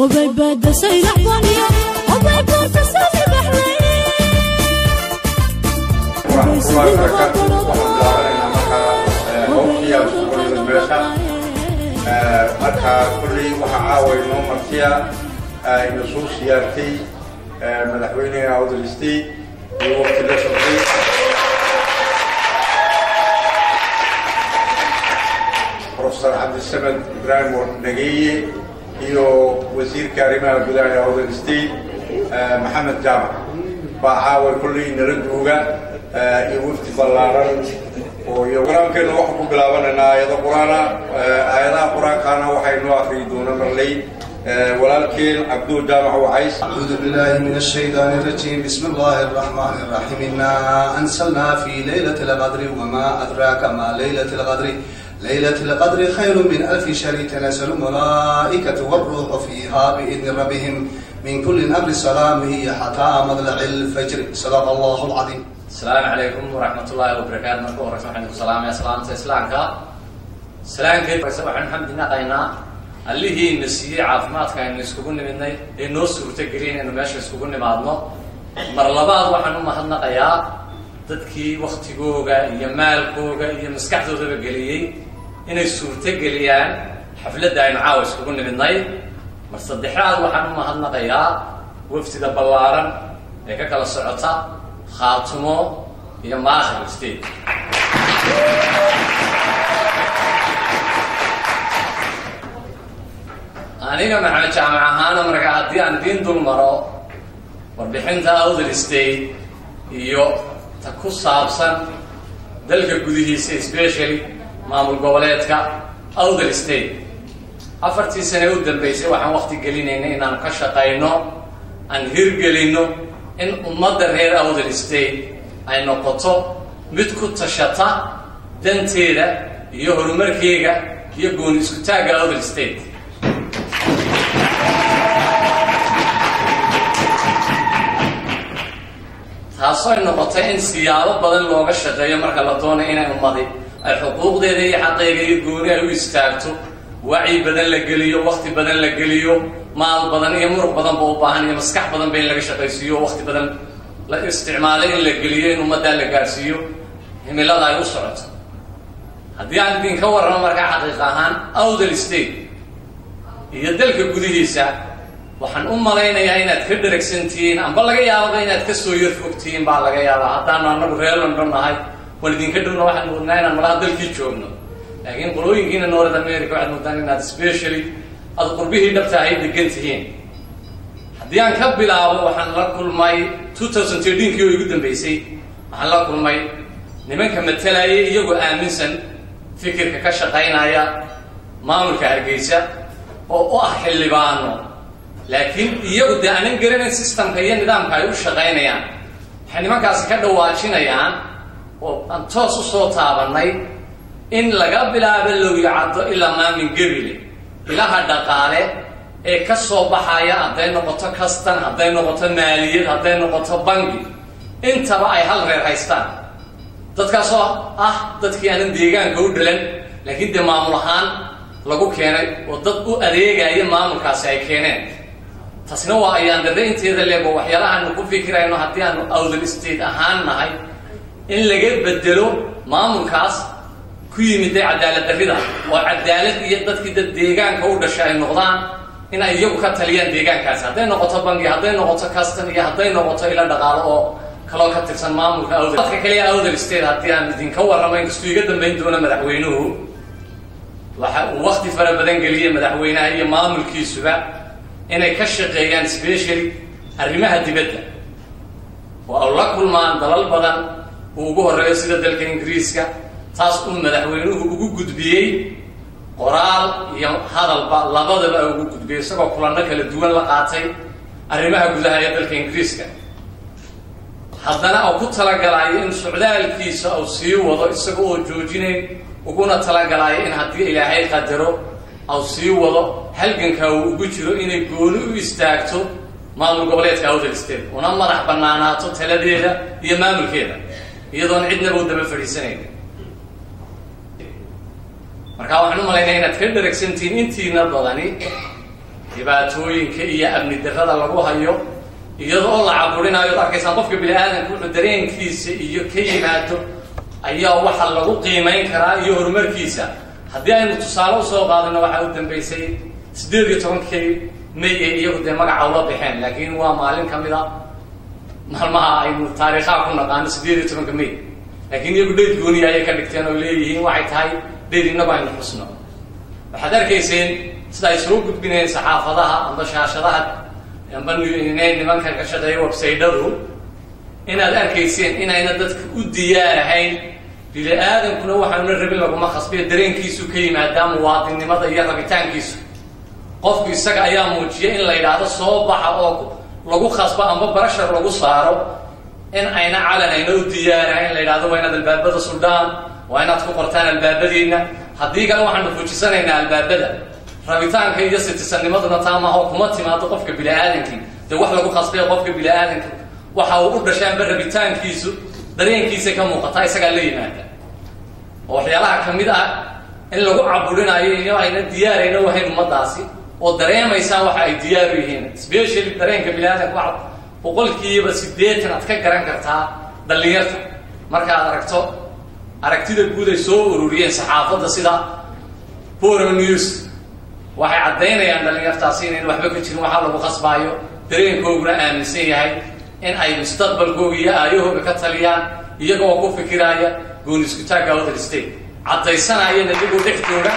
وبيبدا سيلح بنيا وبيبدا سيلح بحلي marka kulli waxa caawayno martiya ay soo siyaartay madaxweynaha awdalistay iyo waqtiga socday Professor Abdulsamad Ibrahim Nagiye iyo wasiirka arrimaha gudaha awdalistay Maxamed Jaamac baa caaway kulli nala jooga iyo wafdi ballaaran ويوغرامكن وحكم بلاواننا آيات القرآن كان وحينو أخريدون مرلي ولكن عبدو جامع وعيس أعوذ بالله من الشيطان الرجيم بسم الله الرحمن الرحيم إنا أنزلنا في ليلة القدر وما أدراك ما ليلة القدر ليلة القدر خير من 1000 شهر تنزل الملائكة والروح فيها بإذن ربهم من كل أمر سلام هي حتى مطلع الفجر صدق الله العظيم. السلام عليكم ورحمة الله وبركاته. مرحبا ورحمة السلام يا سلامك. سلام كيف سبحان الحمد لله قينا اللي هي نسيء عافمات كان نسكون مني الناس وتجرين إنه ماشي نسكون بعضنا مرلبات وحنو ما حنا قيا تدكي وقت جوجا يمال جوجا يمسكحته تبقليه إن السور تجريان حفلة داين عاوز نسكون مني مرصدحات وحنو ما حنا قيا وفتي دبلارن هيك كلا صعطة خاتمه هي ما آخر ستيج. أنا مع الجامعة هنا مركز ديان دين دول مرة وربحين تأخذ الستيج يو تكوس عبسان دلك جوديه سبيشالي معمول قولاتك أخذ الستيج. أفرتي سنة ودن بيسي وحن وقت قلينا إن أنا كشقينه أنهير قلينه إن أمضى غير أود الاستيل أي نقطة متكوت شتا دنتيرة يهرمر كيجا يجون يسكتاج أود الاستيل. خاصة النقطة إن سيارة بدل لغة الشتاية مركلتون هنا أمضي الحقوق ذي حقيقة يجون يستاجتوا وعي بدل لجليو وقت بدل لجليو مال بدن يمر بدن بوباهن يمسكح بدن بين لك شقيسيو وقت بدن لا استعمالين لجليين ومدى لجارسيو هم لا لا يسرط هدي عندين كورنا مركع حقيقة هان أو ذا الاستيل يدلك جوديه ساعة وحن لينا يا هنا تكبرك سنتين أم بالله يا الله هنا تكسو يرفقتين بالله يا الله حتى أنا نقول لنا هاي ولدين كدرنا واحد نقولنا أنا مراد دلك يشوفنا لكن قلوا يمكن نورد أمريكا واحد مداننا سبيشالي أذكر به نبتعي دقنتين حديان كبلا وحن لكل ماي 2013 كيو يقدم بيسي وحن لكل ماي نمن كمتلاقي يجو آمنسن فكر كشقينا يا مامل كهرجيسة أو أحل بانو لكن يجو ده أنا نقرن السيستم كيان نظام كايو شقينا يا حين ما كاس كده واشينا يا وأن توصل صوت عبرناي إن لقبل بلو يعطى إلا ما من قبله إلى هذا قارئ كسب بحياة هذين نقطة كستان هذين نقطة مالية هذين نقطة بنكي أنت رأي هل غير هايستان تتكسر تتكي أنا ديجان جودلن لكن ده معمولهان لقو كينه وتدقو أريجا أي معمول كاسي كينه تصنوا أيام درين تيذا اللي بوحيلا عن نكون فكرة إنه حتى أنه أول الاستيد أهان نهاي إن لقيت بدلوا معمول كاس كي مدى عدالة دفيدة وعدالة يدد كده ديجان كود الشيء النقطان إن أيوك كتليان ديجان كاس هذين نقطة بنجي هذين نقطة كاستن هذين نقطة إلى دقالة أو كلا كترسن معمول كأود كلي أود الاستيد حتى أن دين كور رمين كستوي جدا بين دون مدحوينه ووقت فرق بدن قليل مدحوينها هي معمول كيسوا إن يكشف يعني سبيشالي الرماها دبته وأولك كل ما ضلال بدن وجوه الرئيس ده الإنجليزي taas madaxweynuhu ugu gudbiyay qoraal iyo hadal labadaba ugu gudbiyay isagoo kulanno kala duwan la qaatay arrimaha gudaha ee dalka Ingiriiska haddana oo ku talagalay in socdaalkiisa uu sii wado isagoo joojinay uguna talagalay in haddii Ilaahay qadaro uu sii wado halganka uu ugu jiro inay gooni u istaagto maamul goboleedka Awdal State una madax banaanaato taladeeda iyo maamulkeeda iyadoon cidna u daba fariisanayn marka waxaan u maleynaa inaad ka dheregsantiin intiina badani dhibaatooyinka iyo amni darrada lagu hayo iyadoo la caburinayo arkaysan qofka bini'aadanku wuxuu dareenkiisa iyo ka yimaado ayaa waxa lagu qiimeyn karaa iyo horumarkiisa haddii aynu tusaale usoo qaadano waxaa u dambeysay 18 May ee iyagu dee magaca ula bixeen laakiin waa maalin ka mid a maalmaha aynu taariikhaha ku naqaano 18 May laakiin iyagu dheed gooniya ayay ka dhigteen oo leeyihiin waxay tahay dheed inaba aynu xusno waxaad arkayseen sida ay soo gudbinayeen saxaafadaha amba shaashadaha amba nimanka ka shaqeeya website-dadu inaad arkayseen inayna dadka u diyaarahayn bini'aadankuna waxaanu rabin laguma khasbiyo dareenkiisu ka yimaada muwaadinimada iyo rabitaankiisu qofku isaga ayaa muujiyay in la yidhaahdo soo baxa oo lagu khasbo amba barashar lagu saaro in ayna calanayna u diyaarahayn la yidhaahdo waa inaad albaabada suldaan waa inaad ku qortaan albaabadiina haddii kale waxaanu fuujisanaynaa albaabada rabitaanka iyo sitisannimaduna taamaha oo kuma timaado qofka bini'aadankii dee wax lagu khasbaya qofka bini'aadanka waxa uu u dhashaanba rabitaankiisu dareenkiisa ka muuqataa isagaa la yimaada oo waxyaalaha ka mid ah in lagu caburinayo iyo ayna diyaarayna wahayn ummadaasi oo dareemaysaan waxa ay diyaar u yihiin especially dareenka bini'aadanka waxa boqolkiiba 80 aad ka garan kartaa dhalinyarta markaad aragto aragtida guud ay soo ururiyeen saxaafadda sida Forum News waxay caddaynayaan dhalinyartaasi inay waxba ka jirin waxa lagu khasbaayo dareenkooguna aaminsan yahay in ay mustaqbalkooga iyo aayahooga ka taliyaan iyagoo ku fikiraya gooni isku taagga Awdal State caddaysanayana iyagoo dhexdooda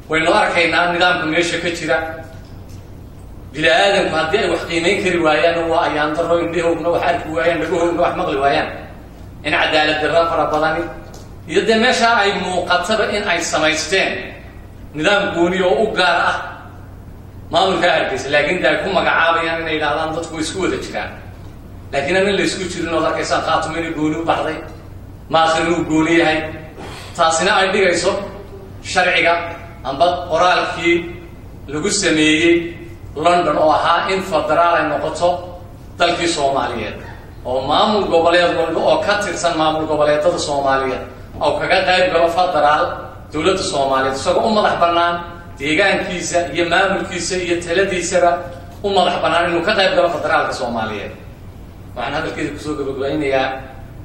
waynu arkaynaa nidaamka meesha ka jira bini'aadanku haddii ay wax qiimeyn kari waayaan waa ayaan darro indhahoogna wax arki waayaan dhagahoogna wax maqli waayaan in cadaalad darro fara badani iyo dee meesha ay muuqataba in ay samaysteen nidaam gooni oo u gaar ah maamulka Hargeysa laakiin ay ku magacaabayaan inay yidhaahdaan dadku isku wada jiraan laakiin aan la isku jirin oo arkaysan qaatumini gooni u baxday maakhirinu gooni yahay taasina ay dhigayso sharciga amba qoraalkii lagu sameeyey London oo ahaa in federaal ay noqoto dalkii Soomaaliyeed oo maamul goboleed walba oo ka tirsan maamul goboleedada Soomaaliyeed oo kaga qayb galo federaal dawladda Soomaaliyeed isagoo u madax bannaan deegaankiisa iyo maamulkiisa iyo taladiisaba u madax bannaan inuu ka qayb galo federaalka Soomaaliyeed waxaan hadalkeeda kusoo gabagabeynayaa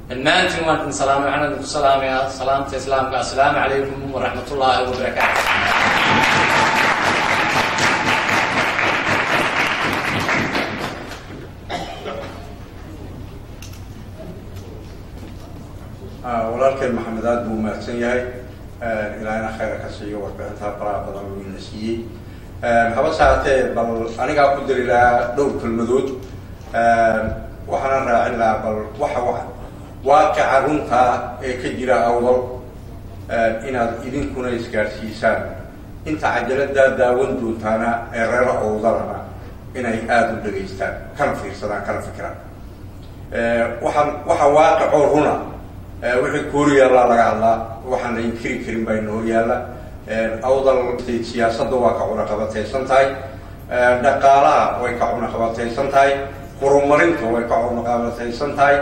dhammaantiin waan idin salaamay waxaan idinku salaamayaa salaamta islaamka assalaamu calaykum waraxmatullaahi wabarakaatu walaalkeen maxamed aad buu mahadsan yahay ilaahayna khayr ka siiyo warbixinta faraha badan uu ina siiyey haba saatee bal anigaa ku dari lahaa dhowr kelmadood waxaana raacin lahaa bal waxa waaqica runta ee ka jira Awdal inaad idinkuna isgaarsiisaan inta cajalada daawan doontaana ee reer Awdalana inay aad u dhageystaan kana fiirsadaan kana fikiraan waxa waaqico runa wixii Kooriya laga hadlaa waxaan la inkiri karin baa inoo yaala Awdal siyaasadda waa ka cunaqabataysan tahay dhaqaalaha way ka cunaqabataysan tahay horumarinta way ka cunaqabataysan tahay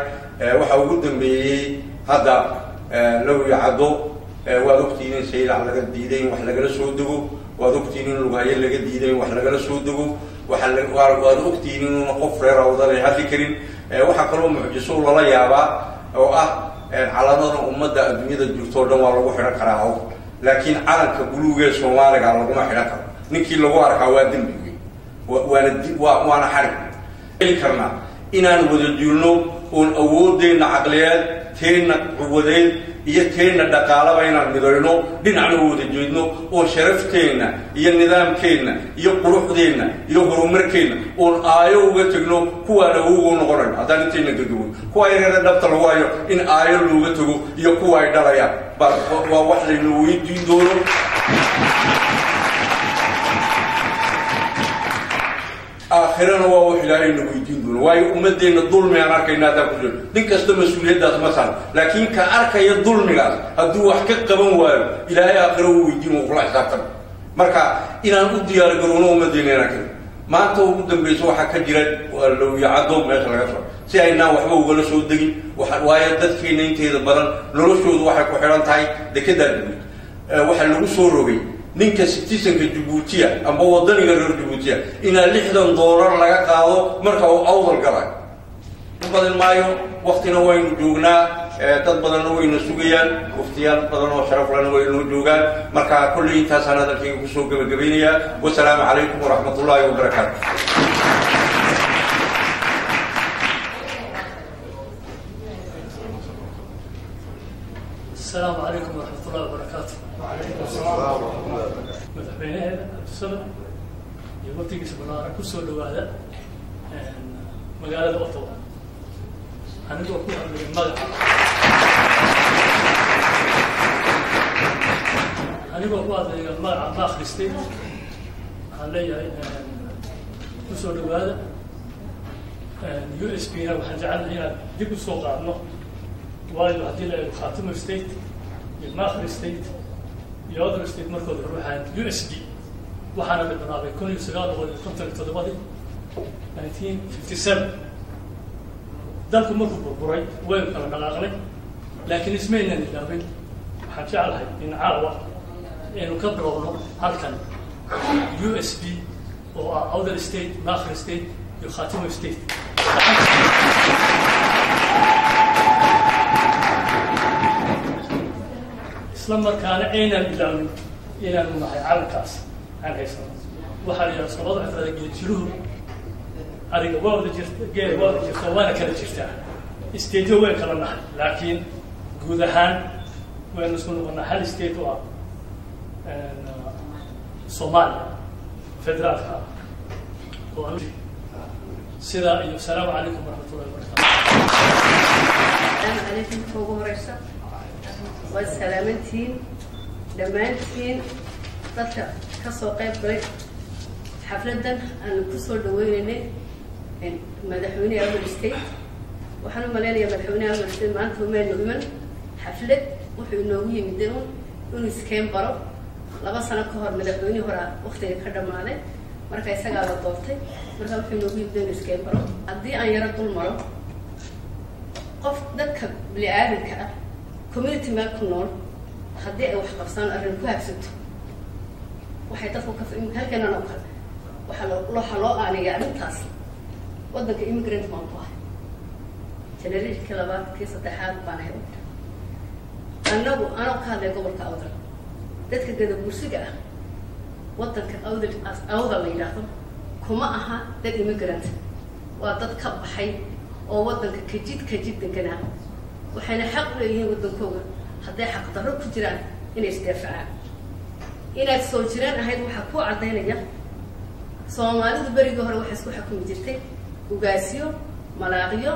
waxa ugu dambeeyay hadda law yacdo waad ogtihiin saylac laga diiday wax lagala soo dago waad ogtihiin lugaaya laga diiday wax lagala soo dago waad ogtihiin in qof reer Awdal ay hadli karin waxa kaloo mucjiso lala yaabaa oo ah calanada ummadda adduunyada jirto dhan waa lagu xiran karaa laakiin calanka buluuga ee Soomaaliga laguma xiran karo ninkii lagu arkaa waa dambi waana xarig heli karnaa inaan wada jirno oon awoodeenna caqliyeed teena quwadeed iyo teena dhaqaalaba inaan midayno dhinacna wada jeedno oo sharafteena iyo nidaamkeena iyo quruxdeena iyo horumarkeena oon aayo uga tagno kuwaan ugu noqonayn haddaan inteena gaduwo kuwa yareeda dhabta lagu hayo in aayo looga tago iyo kuwa ay dhalayaan waa wax layna weydiin doono آخرنا هو إلهي نبيتين دون واي أمدين الظلم يعني أركينا تقول دين كست مسؤولية ده مثلا لكن كأركي الظلم قال هدو حقيقة بموال إلهي آخره ويجيم وخلاص حسابتنا مركا إن أودي على قرونه أمدين لكن ما أنت قدام بيسوا حكى جرد لو يعدوا مثلا سيئنا وحبه ولا شو دقي ووايد دتكين أنت هذا بدن لو شو واحد كحيران تاي ده كده waxa lagu soo rogay ninka citizenka Djibouti ama wadaniga reer Djibouti ina $60 laga qaado marka uu awdal galay badan maayo waqtina waynu joognaa dad badan waynu sugayaan waqtiyaal badan oo sharaf leh waynu joogaan marka kulli inta sanadkii ku soo gabagabeynaya wassalaamu calaykum waraxmatullaahi wabarakaatuh السلام عليكم ورحمة الله وبركاته. وعليكم السلام ورحمة الله وبركاته. مدحوينه عبد الصمد يقول تيجي سبلا كوسو لوادا مقالة أوتوا. أنا أقول كل هذا المجال. أنا أقول هذا المجال ما خريستين. علي كوسو لوادا. USB نا وحنجعل هنا ديكو سوق عنه. وايد هدي له خاتم ستيت الماخر ستيت يودر ستيت مركز روحان USB وحنا بالبرنامج كل سجال والكونتنت تدبدي 1957 ذاك مركز بربري وين كان نلاقي لكن اسمينا نلاقي حنجعلها إن عاوة إنه كبروا هالكن USB أو أودر ستيت ماخر ستيت يخاتم ستيت لما كان أين البلاد إلى المحي على الكاس عن هيسون وحاليا صلاة عفرة جلوه هذه واو جير واو جير وانا كذا جرتها استيتو وين كلام نحن لكن جودهان وين نسمونه قلنا هل استيتو صوماليا فدرالها سيدا السلام عليكم ورحمة الله وبركاته. السلام عليكم ورحمة والسلامتين دمانتين dadka ka soo qayb galay xafladan aan ku soo dhaweynay madaxweynaha Awdal State waxaan u maleynayaa madaxweynaha Awdal State maanta uu meel iman xaflad wuxuu inoogu yimid inuu iskeen baro 2 sano ka hor madaxweynihii hore waqtiga ka dhamaaday marka isaga la doortay marka wuxuu inoogu yimid inuu iskeen baro haddii aan yara dul maro qof dadka bini'aadamka ah community ما كنون خدي أو حقبسان أرنكوها بسته واحد تفوق في هل كنا نقول وحلا أنا يعني تصل وضدك immigrant موضوع تنريج كلابات كيس تحال بانه أنا كهذا قبل كأودر ذاتك كذا برسجة وضدك أودر ليلاهم كما أها ذات immigrant وضدك بحي أو وضدك كجيد كنا وحنا حق ليه ودنكونا حتى حق ضرب كجيران إن يستدفعان إن السولجيران هاي وحكوا عدينا سومالي دبري جوهر وحسوا حكوا مجرتين وقاسيو ملاقيو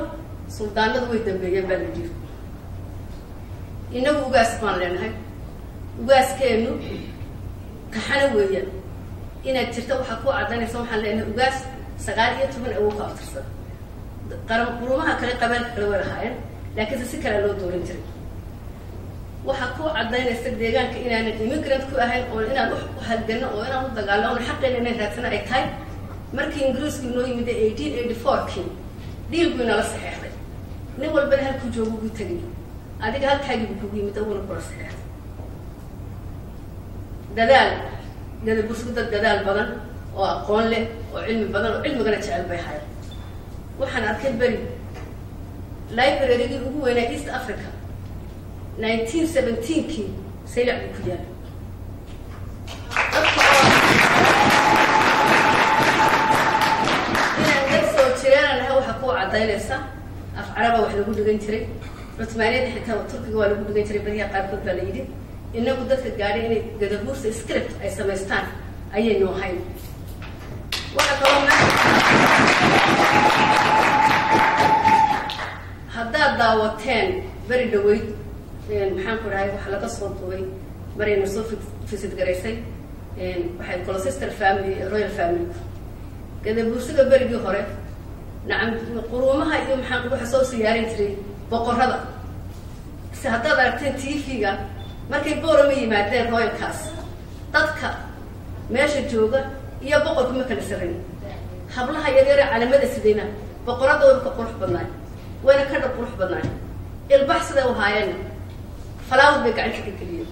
سلطان ده ويدم بيجي بالمدير إنه وقاس مان لنا هاي وقاس كأنه كحنوية إن الترتو حكوا عدينا سومحن لأنه وقاس سقالية تمن أو كافترس قرمها كلا قبل كلا ولا هاي لكن السكر لو دورين تري وحكوا عدين استديجان كإنا نتمكن كوا هاي أو إنا نروح وهالجنة أو إنا نضجعنا ونحق لنا ذاتنا أي تاي مركي إنجليز كنوا يمد 1884 كين ديل بينا لصحيح نقول بين هالكوجو بقول أديك هالحاجة بقول يمد أول مرة صحيح جدال جدال بس قد جدال بدن وأقول له وعلم بدن وعلم جنة شعل بيحير وحنا أكل بري library ugu weynaa East Africa 1917 kii saylac ku yaal inaan soo jiraan waxa ku cadaynaysa af caraba wax lagu dhigan jiray Cuthmaaniyada xitaa Turkiga waa lagu dhigan jiray bariya qaarkood baa la yidhi inagu dadka gaadhay inay gadabuursa script ay samaystaan ayay noo hayn waxa kaloo haddaad daawateen beri dhaweyd maxaan ku dhahay waxa laga soo duubay marayna soo visit garaysay waxay Gloucester family royal family gadabuursiga berigii hore nacam quruumaha iyo maxaan ku waxa soo siyaarin jiray boqorada si haddaad aragteen TV-ga markay boorama yimaadeen royalkaas dadka meesha jooga iyo boqorku ma kala sarin hablaha yaryar calamada sidayna boqoradooda ka qurux badnaa وأنا كذا بروح بناي البحث ده وهاينا فلاود بيقعد كذي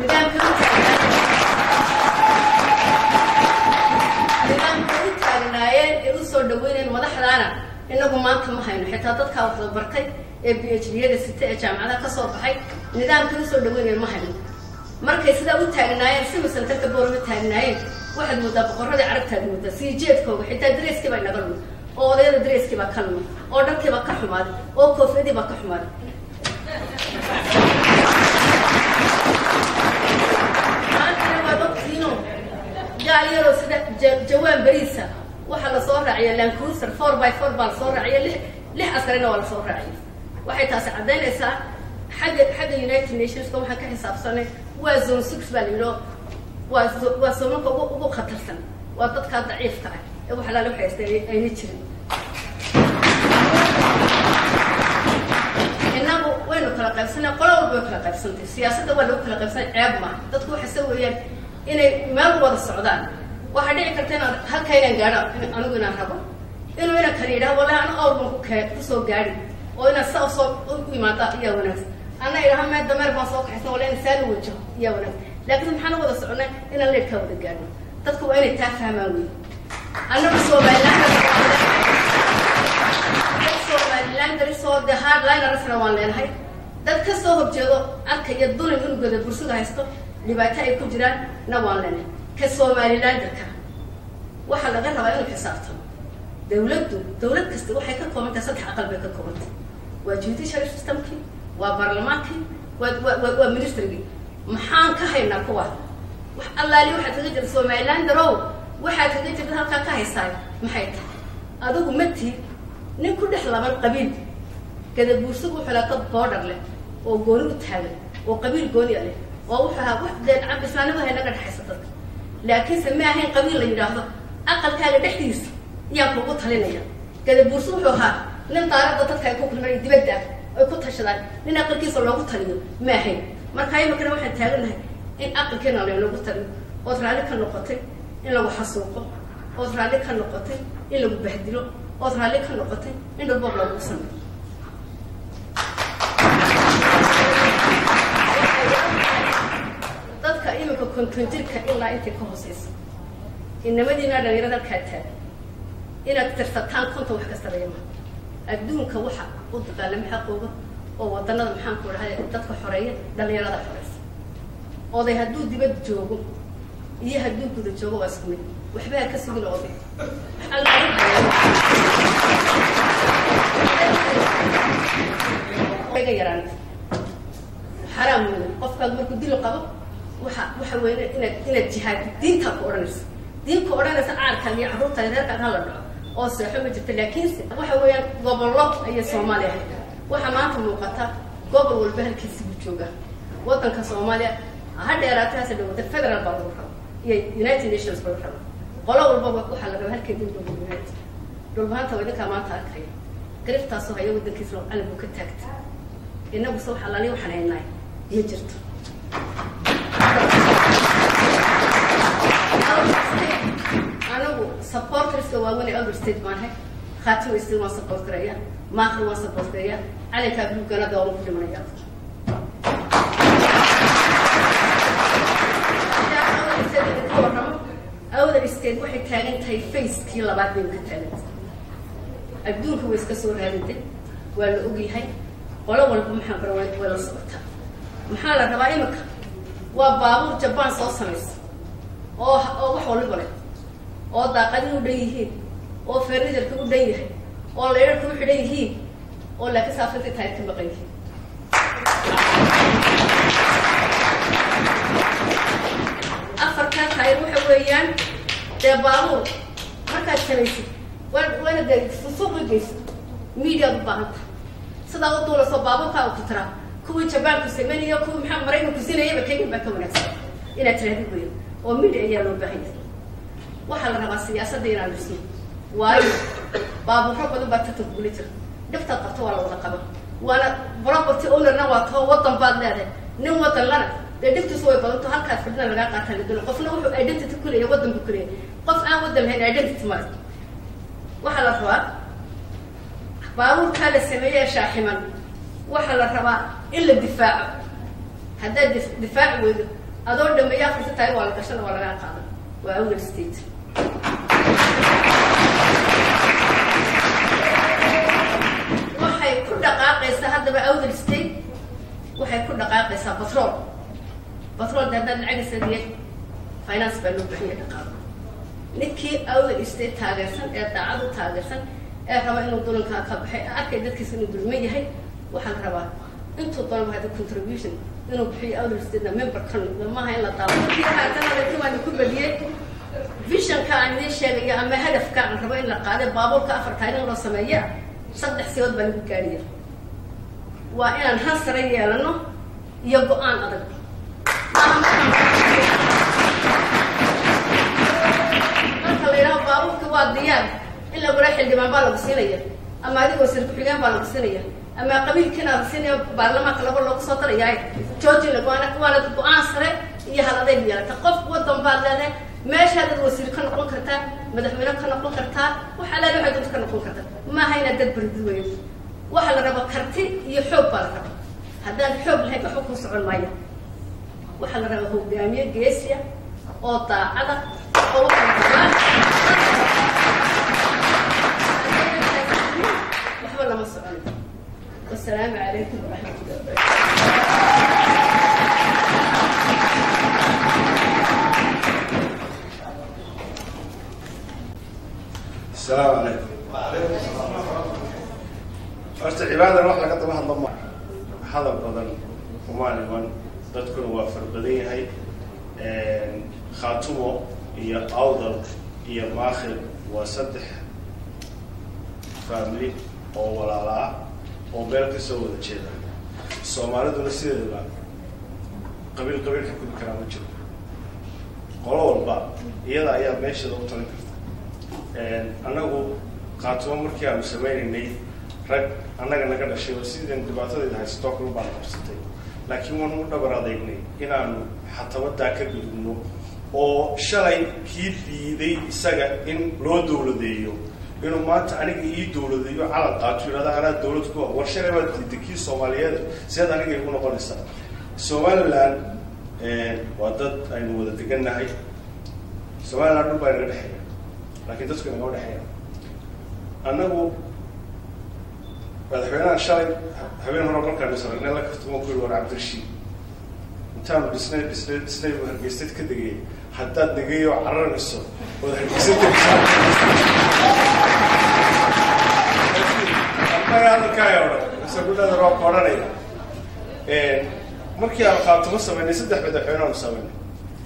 نظام كذا kaana inagu maanta ma hayno xitaa dadka wax la bartay ee PhD-yada sita ee jaamacadaha ka soo baxay nidaamka u soo dhaweynay ma hayno markay sida u taagnaayeen si masantarka boorma taagnaayeen waxaad moodaa boqorradii carabtaad moodaa sii jeedkooga xitaa dareyskii baa naga lumay oo odayada dareyskii baa ka lumay oo dharkii baa ka xumaaday oo koofiyadii baa ka xumaaday gaaliyadoo sida jawaan bariisa waxaa la soo raaciyay Land Cruiser 4x4 baa la soo raaciyay lix askarina waa la soo raaciyay waxay taasi caddaynaysaa xagga United Nations waxaan ka xisaabsanay waa zone 6 baa la yidho waa zoonka ugu khatarsan waa dadka daciifka ah ee waxa la waxaystay ayna jirin inagu waynu kala qaybsanay qolo walba way kala qaybsantay siyaasadda waa lagu kala qaybsanay ceeb ma dadku waxay soo weeyaan inay meel wada socdaan waxa dhici karta in halkayna gaadho anigu inaan rabo inuu ina kala yidhaah wallahi aan awrban ku soo gaadhi oo ina soo u imaada ayaa wanaagsan ana idhaha meel dameer baan soo kaxaysan wallahi insaan wajo ayaa wanaagsan laakiin maxaan wada soconay inaan leedka wada gaadho dadku waa inay taa fahmaan weyn annagu Somaliland darisoo the hardliners waan leenahay dad ka soo horjeedo arkaya dulan inuu gada bulshada haysto dhibaato ay ku jiraan na waan leenahay ka Somaliland-ka waxa laga rabaa inuu xisaabtamo dawlad kasta waxay ka kooban tahay saddex aqal bay ka kooban tahay waa judicial systemki waa baarlamaanki waa ministry maxaan ka haynaa kuwa wax allaali waxa kaga jira Somaliland row waxa kaga jira halka ka haysay maxay tahay adigu mati nin ku dhex laban qabiil kada bulshadu waxa la qad border leh oo gooni u taagan oo qabiil gooni leh oo waxa wax dad cab islaamada hay naga dhaxaysata laakiin samaahay qabiil la yiraahdo aqalkaaga dhexdiisa yaa kugu talinaya kada bulshadu wuxuu ahaa nin taariikhda dadka ay ku kulmay dibadda ay ku tashadaan nin aqalkiisa loogu taliyo ma ahayn marka ay markaa waxaan taaganahay in aqalkeena loogu taliyo oo raali ka noqotay in lagu xasuuqo oo raali ka noqotay in lagu bahdilo oo raali ka noqotay in dad boob lagu sameeyo dadka imika kontonjirka ilaa inta ka hooseysa inamadiina dhalinyarada ka taag inaad tirsataan konton wax kasta leeyma adduunka waxa u dagaalama xaqooda oo wadanada maxaan ku rahay dadka xoreeya dhalinyarada xoreysa oday hadduu dibad joogo iyo hadduu guda joogo waa isku mid waxba ka sugin oday laga yaraan xaraam weyn qofka markuu dil qabo waxa weyn inaad jihaad diinta ku oranayso diinku oranaysa aarka iyo carruurta reerka la dhaco oo saxo ma jirto laakiin waxa weeyaan gobollo ay Soomaaliya waxa maanta muuqata gobol walba halkiisa uu jooga wadanka Soomaaliya ha dheeraataas dowladda federal baa lagu rabo iyo United Nations baa lagu rabo qolo walba waxa laga halkeedii dowladda United dowladda waddanka maanta arkay gariftaas oo hayo waddankiisa loo qalab ka taagtay inagu soo xalaali waxaan haynaa iyo jirto anagu supporters waa wani elder state maaha khaatimo istii waan support karaya maaqri waan support karaya calanka buluugana dooran ku dhimanaya awda state waxay taagan tahay facekii labaad bay ka taagan adduunka way iska soo raadintay waa la ogyahay qolo walba maxaa baraway wala socota maxaa la rabaa imika waa baabuur Japan soo sameeyay oo wax walba leh oo daaqadii u dhan yihiin oo furniture-ka u dhan yahay oo leerka u xidhan yihiin oo la ka saafantay tahay ka maqan yihiin afarta taayir waxa weeyaan dee baabuur markaad samaysid waana dee suuq geysa media u baahanta sidaa u duula soo baabuurka u tira kuwii Japan ku sameeyay kuwii maxaa Mareykanka ku siinayay kayga baa ka wanaagsan inaad tiraahdo weyn oo media ayaa loo baahan yahay waxa la rabaa siyaasadda inaan dhisno waayo baabuurka badan baa tartan ku jira dhifta qabto waa la wada qaba waana property owner-na waa too wadan baad leedahay nin wadan lana dee dhiftiisu way badanto halkaas fadhina laga qaataa la dilo qofna wuxuu identity ku leeyahay wadan ku leeyahay qof aan wadan lahayn identity ma waxa la rabaa baabuurka la sameeyay shaaximan waxa la rabaa in la difaaco haddaad difaac weydo adoo dhameeya afarta tahay waa la gashana waa laga qaadan waa awal state haddaba awdal state waxay ku dhaqaaqaysaa batrool haddaad lacagaysa diya finance baa loo bixiya dhaqaaqo ninkii awdal state taageersan ee daacad u taageersan ee raba inuu dulankaa ka baxay arkay dadkiisa inuu dulman yahay waxaan rabaa intuu doonaba hada contribution inuu bixiyo awdal state member ka noqdo maaha in la daabo waan ku badiyey visionka aan idiin sheegayo ama hadafka aan rabo in la qaado baabuurka 4 taarin loo sameeyo 3 siyood baa lagu gaariyaa waa inaan han sare yeelano iyo go'aan adag marka la yidhaahdo baabuurka waa diyaar in lagu leexil dhibaan baa lagu siinaya ama adigoo sir ku-xigeen baa lagu siinaya ama qabiilkiina la siinayo baarlamaanka loogu soo darayaa joojin waana go'aan sare iyo hal adeeg yeelata qof wadan baad leedahay meesha dad wasiir ka noqon kartaa madaxweyne ka noqon kartaa waxa la leeyahay dad ka noqon kartaa ma hayna dad barduweyn waxa la rabo karti iyo xoog baa la rabo haddaan xoog lahayn wax ku socon maayo waxa la rabo hogaamiye geesiya oo daacada oo waxa la rabaa waxba lama socon والسلام عليكم ورحمة الله وبركاته السلام عليكم. وعليكم السلام. أرجع عبادة واحد لقد ما هنضم هذا بدل وما نبغى تذكر وافر بديه هاي خاتمه هي أوضل هي ماخر وسدح فاملي أو ولا لا أو بيرك سوى الشيء الصومالي دول سيد لا قبيل كل كلام وجه قالوا البعض يلا يا ماشي لو تنكر أنا قاتوا مركي على سمين إني رج أنا كنا شيء بس إذا انتبهت إذا هستوك لو بعد فرصتي لكن وانا مدبر هذا إني إن أنا حتى وداك بدونه أو شلون كيف يدي سجى إن لو دولة ديو إنه ما تعني إيه دولة ديو على قاتوا هذا على دولة كوا ورشة ما تدكي الصوماليات زيادة أنا يكون قلصا الصوماليان وضد أي وضد تجنا هاي الصوماليان نبغى نربحها لكن تذكر ما هو الحين أنه مدحونا شاي حبينا هنا كان يسرق لنا كتبوا كل ورا عبد الرشيد انتم بسنة وهرجستك كدقيقة حتى دقيقة وعرر الصوت وهرجستك أنا هذا كاي ورا بس أقول هذا روح قراني مركي على خاطر مصابين صدق مدحونا مصابين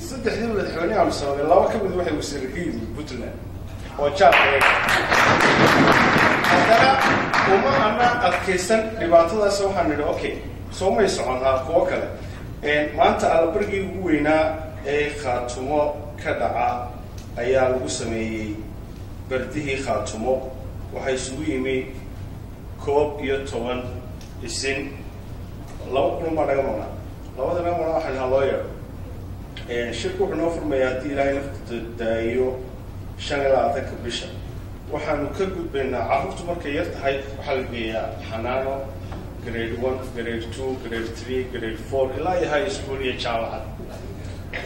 صدق دي مدحونا مصابين الله وكم واحد وسيركيد بطلنا وجاب هذا وما أنا أكيسن لبعض سوى هنرى أوكي سوما يسوونها كوكلا ما أنت على برجي وينا خاتمه كدعاء أيام قسمي برده خاتمه وحيسوي مي كوب يتوان السن لو كل ما رجعنا لو هذا ما راح الهواية شركة بنوفر مياتي لا ينفذ دايو شغلة ذاك بيشة وحنا كجود بين عرفت مركي يرتاح حلقية حنانو grade 1 grade 2 grade 3 grade 4 إلى هاي سكول يجاوبها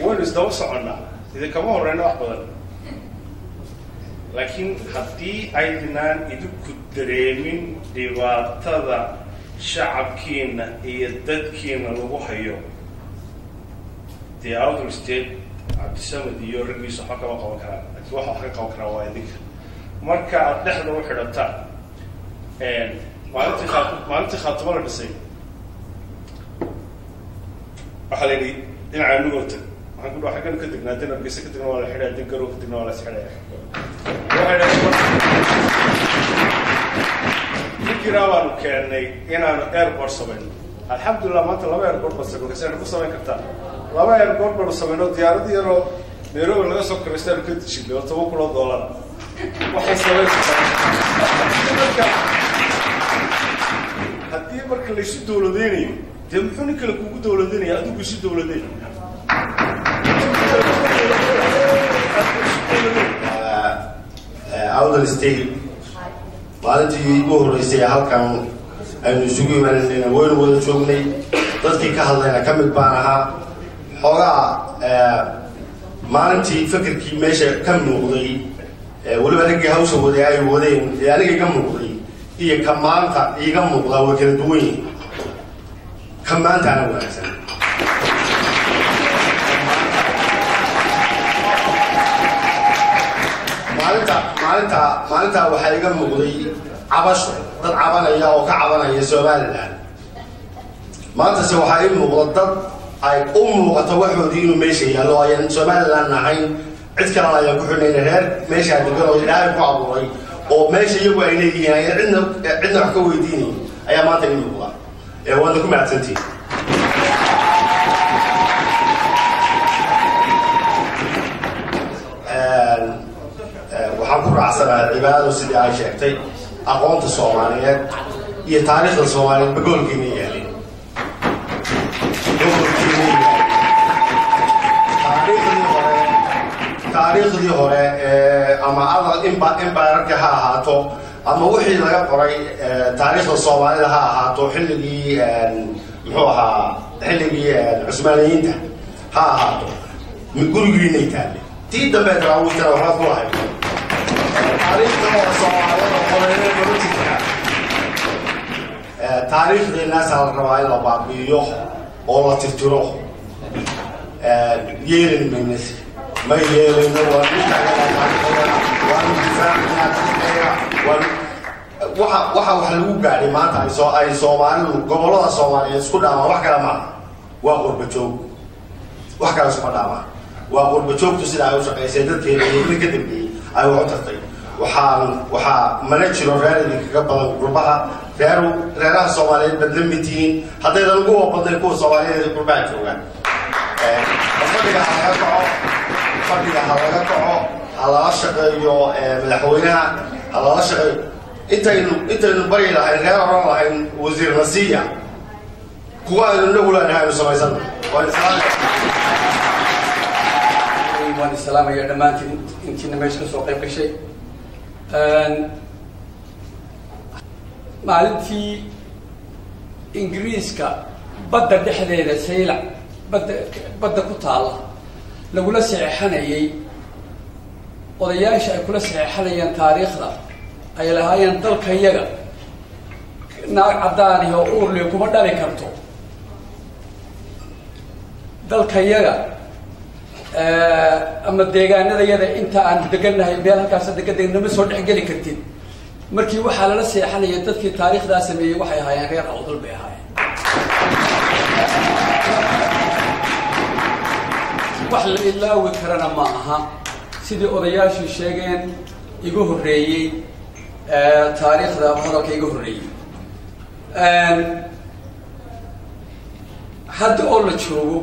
وين إزدوس عنا إذا كمان هرنا أحبطنا لكن حتى أيضاً إذا كدريمين ديواتها شعب كينا يدد كينا لوحيو دي أوضل ستيل عبد السمد يورجي صحك وقوكرا أتوقع حق وقوكرا وايدك مركا نحن وحدتا ما أنت خاطبنا بسي أحليني إن عنوته هنقول واحد كان كتب نادينا بس كتبنا ولا حدا دقروا كتبنا ولا سحرة وهذا كراوان كأني أنا إيربورت سبعين الحمد لله ما طلع إيربورت بس كل سنة كل سنة كتار لما إيربورت بس سبعين ديار ديارو نيرو ولا سوق كريستال كنت شيء لو تبغى كل $1 وحصلت هدي مركل ليش دولديني تمحوني كل كوكو دولديني أدو كيش دولديني أوضل ستيل maalintii ugu horeysay halkan aynu isugu imaanayna waynu wada joognay dadkii ka hadlayna ka mid baan ahaa xoogaa maalintii fikirkii meesha ka muuqday weliba raggii hawsha waday ay wadeen ee aniga iga muuqday iyo ka maanta iga muuqdaa way kala duwan yihiin كمان تعالوا أحسن maalinta waxaa iga muuqday cabasho dad cabanaya oo ka cabanaya Soomaaliland maanta se waxaa ii muuqda dad ay u muuqato waxoodii inuu meesha yaalo ayaan Soomaaliland ahayn cid kale ayaan ku xidhnay reer meesha degan oo Ilaahay ku abuuray oo meesha iyagu ay leeyihiin ay cidna wax ka weydiinay ayaa maanta ii muuqda waan ku mahadsantihiin waxaan ku raacsanahay cibaadadu sidii ay sheegtay aqoonta Soomaaliyeed iyo taariikhda Soomaaliyeed bagoolkiina yaalin taariikhdii hore ama adal imbaararka ha ahaato ama wixii laga qoray taariikhda Soomaalida ha ahaato xilligii muxuu ahaa xilligii Cusmaaniyiinta ha ahaato gurigiinay taallay tii dambe daraawuutana waxaad ku lahayd taariikhdii naas la rabaa in la baabi'iyo oo la tirtiro yeelin maynas ma yeelino waxa wax lagu gaadhay maanta ay Soomaalidu gobolada Soomaaliyeed isku dhaamaan wax kale maaha waa qurba joog wax kale isku dhaamaan waa qurba joogtu sida ay u shaqaysay dadkeena iyo ka dambeeyay ay wax u tartay waxaa mana jiro reeradii kaga badan gurbaha reeraha Soomaaliyeed badlamitihiin haddaydan ugu badnay kuwa Soomaaliyeed gurbaha joogaan fadhiga ha laga kaco ha lala shaqeeyo madaxweynaha ha lala shaqeeyo intaynu bari lahayn reer oran lahayn wasiir nasiya kuwa aynu nagu leenahay aynu samaysana waan islaamaya dhammaantiin intiina meesha kasoo qayb gashay maalintii ingiriiska badda dhexdeeda saylac badda ku taala lagula saxeexanayay odayaasha ay kula saxeexanayaan taariikhda ay lahaayeen dalka iyaga naag caddaan iyo uurliyo kuma dhali karto dalka iyaga ama deegaanadayada inta aan degannahay meel halkaas degan nama soo dhexgeli kartid markii waxaa lala seexanaya dadkii taariikhdaa sameeyey waxay ahaayeen reer awdal bay ahaayeen wax la ilaawi karana ma aha sidii odayaashii sheegeen igu horreeyey taariikhda hadalka igu horreeyey hadda oo la joogo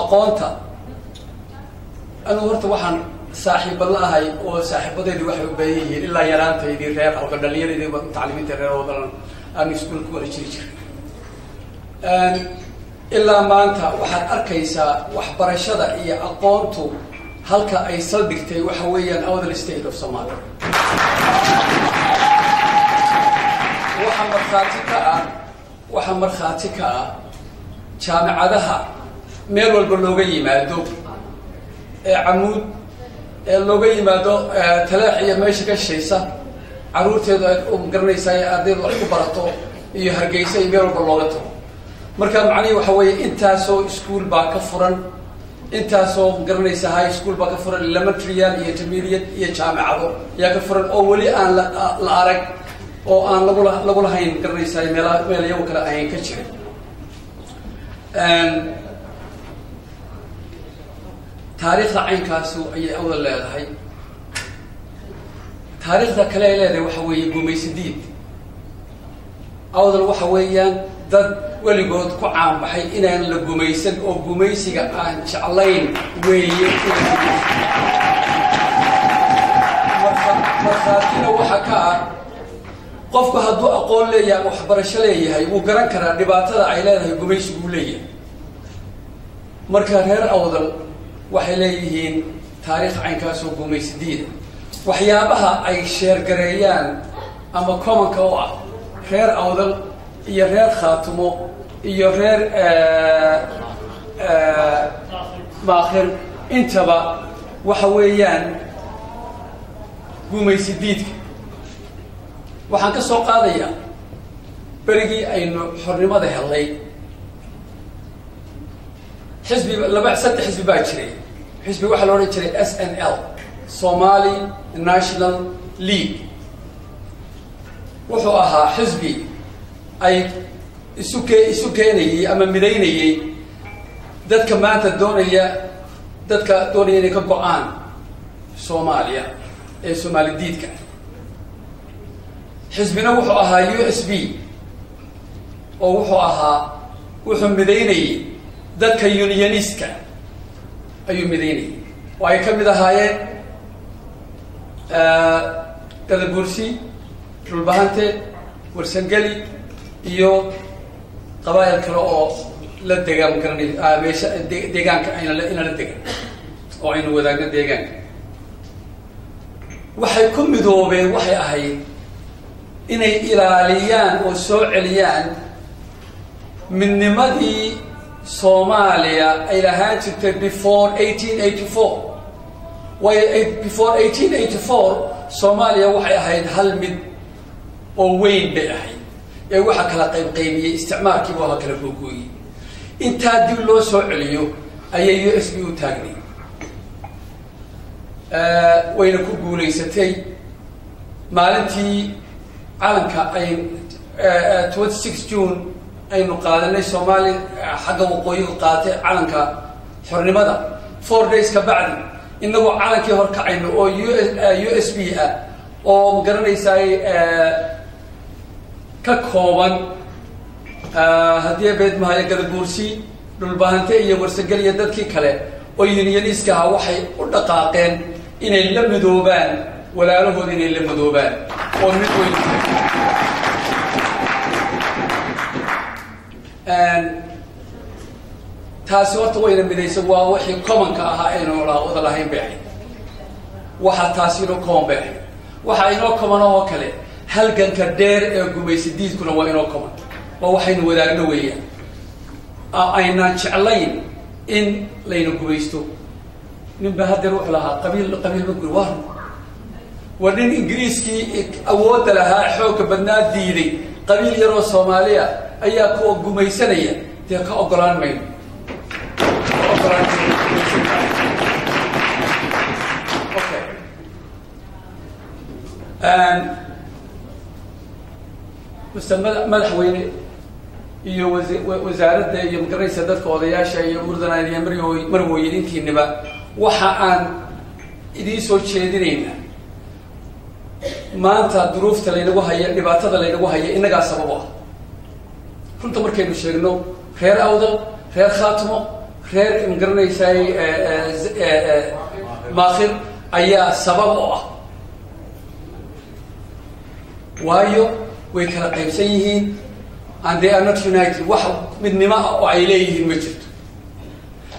aqoonta anuu horta waxaan saaxiiba la ahay oo saaxiibadeedii waxay u baahan yihiin ilaa yaraantaydii reer awdal dhallinyaradii mutacalimiinta reer awdal aan iskuulka wada jiri jiray ilaa maanta waxaad arkaysaa waxbarashada iyo aqoontu halka ay saldhigtay waxa weeyaan awdal state of Somalia waxa markhaati ka ah jaamacadaha meel walba looga yimaado camuud looga yimaado talaax iyo meesha ka shaysa caruurteedu ay u garanaysaa ardaydu wax ku barato iyo hargeysa iyo meel walba looga tago marka macnaheedu waxa weeye intaasoo iskuul baa ka furan intaasoo garanaysa high school baa ka furan elementary iyo intermediate iyo jaamacado yaa ka furan oo weli aan la arag oo aan lagu lahayn garanaysaa meel iyagu kale ahayn ka jirin taariikhda caynkaasu ayay awdal leedahay taariikhda kale ay leedahay waxa weeye gumaysidiid awdal waxa weeyaan dad weligood ku caanbaxay inaan la gumaysan oo gumaysiga aan jeclayn weeye markhaatina waxa ka ah qofku hadduu aqoon leeyahay ama waxbarasho leeyahay wuu garan karaa dhibaatada ay leedahay gumaysiguu leeyahay marka reer awdal waxay leeyihiin taariikh caynkaasoo gumaysidiida waxyaabaha ay sheergareeyaan ama commonka u ah reer awdal iyo reer khaatumo iyo reer maakhir intaba waxa weeyaan gumaysidiidka waxaan ka soo qaadayaa berigii aynu xornimada helay xisbi saddex xisbi baa jiray xisbi waxaa la odhan jiray SNL Somali National League wuxuu ahaa xisbi ay isu keenayay ama midaynayay dadka maanta doonaya inay ka go-aan Soomaaliya ee Soomaali diidka xisbina wuxuu ahaa USB oo wuxuu midaynayay dadka unionistka ayuu midaynayay oo ay ka mid ahaayeen Gadabursi Dhulbahante Warsangeli iyo qabaayil kale oo la degaan meesha deegaanka ayna la degan oo aynu wadaagno deegaanka waxay ku midoobeen waxay ahayd inay ilaaliyaan oo soo celiyaan midnimadii Soomaaliya ay lahaan jirtay before 1884 before 1884 Soomaaliya waxay ahayd hal mid oo weyn bay ahayd ee waxa kala qaybiyay isticmaalkii waa kala googooyay inta dib loo soo celiyo ayay USB u taagnay wayna ku guuleysatay maalintii calanka ay 26 June aynu qaadanay Soomaali xagga waqooyiga qaatay calanka xornimada 4 days ka bacdi inagoo calankii hor kacayno oo USB ah oo magaranaysaay ka kooban haddii beed mahay Gadabursi Dhulbahante iyo Warsangeli iyo dadkii kale oo unioniska ah waxay u dhaqaaqeen inay la midoobaan walaalahood inay la midoobaan oo mid weyn taasi horta wayna midaysa waa wixii commonka ahaa aynu wada lahayn bay ahayd waxa taasi inoo common bay ahayd waxa inoo common oo kale halganka dheer ee gumaysidiidkuna waa inoo common waa waxaynu wadaagno weeyaan aynaan jeclayn in layna gumaysto ninba haddeer wuxuu lahaa qabiil ma guri waa nin ingiriiskii awoodda lahaa xoogga badnaa diiday qabiil yaroo Soomaaliya ayaa ku gumaysanaya dee ka ogolaan mayno madaxweyne iyo wasaaradda iyo magaranaysa dadka odayaasha iyo murdanaan iyo marwooyinkiiniba waxa aan idiin soo jeedinaynaa maanta duruufta laynagu haya dhibaatada laynagu haya innagaa sabab ah runta markaynu sheegno reer Awdal reer Khaatimo reer magaranaysaay Maakhir ayaa sabab u ah waayo way kala qaybsan yihiin and they are not united wax midnimo oo ay leeyihiin ma jirto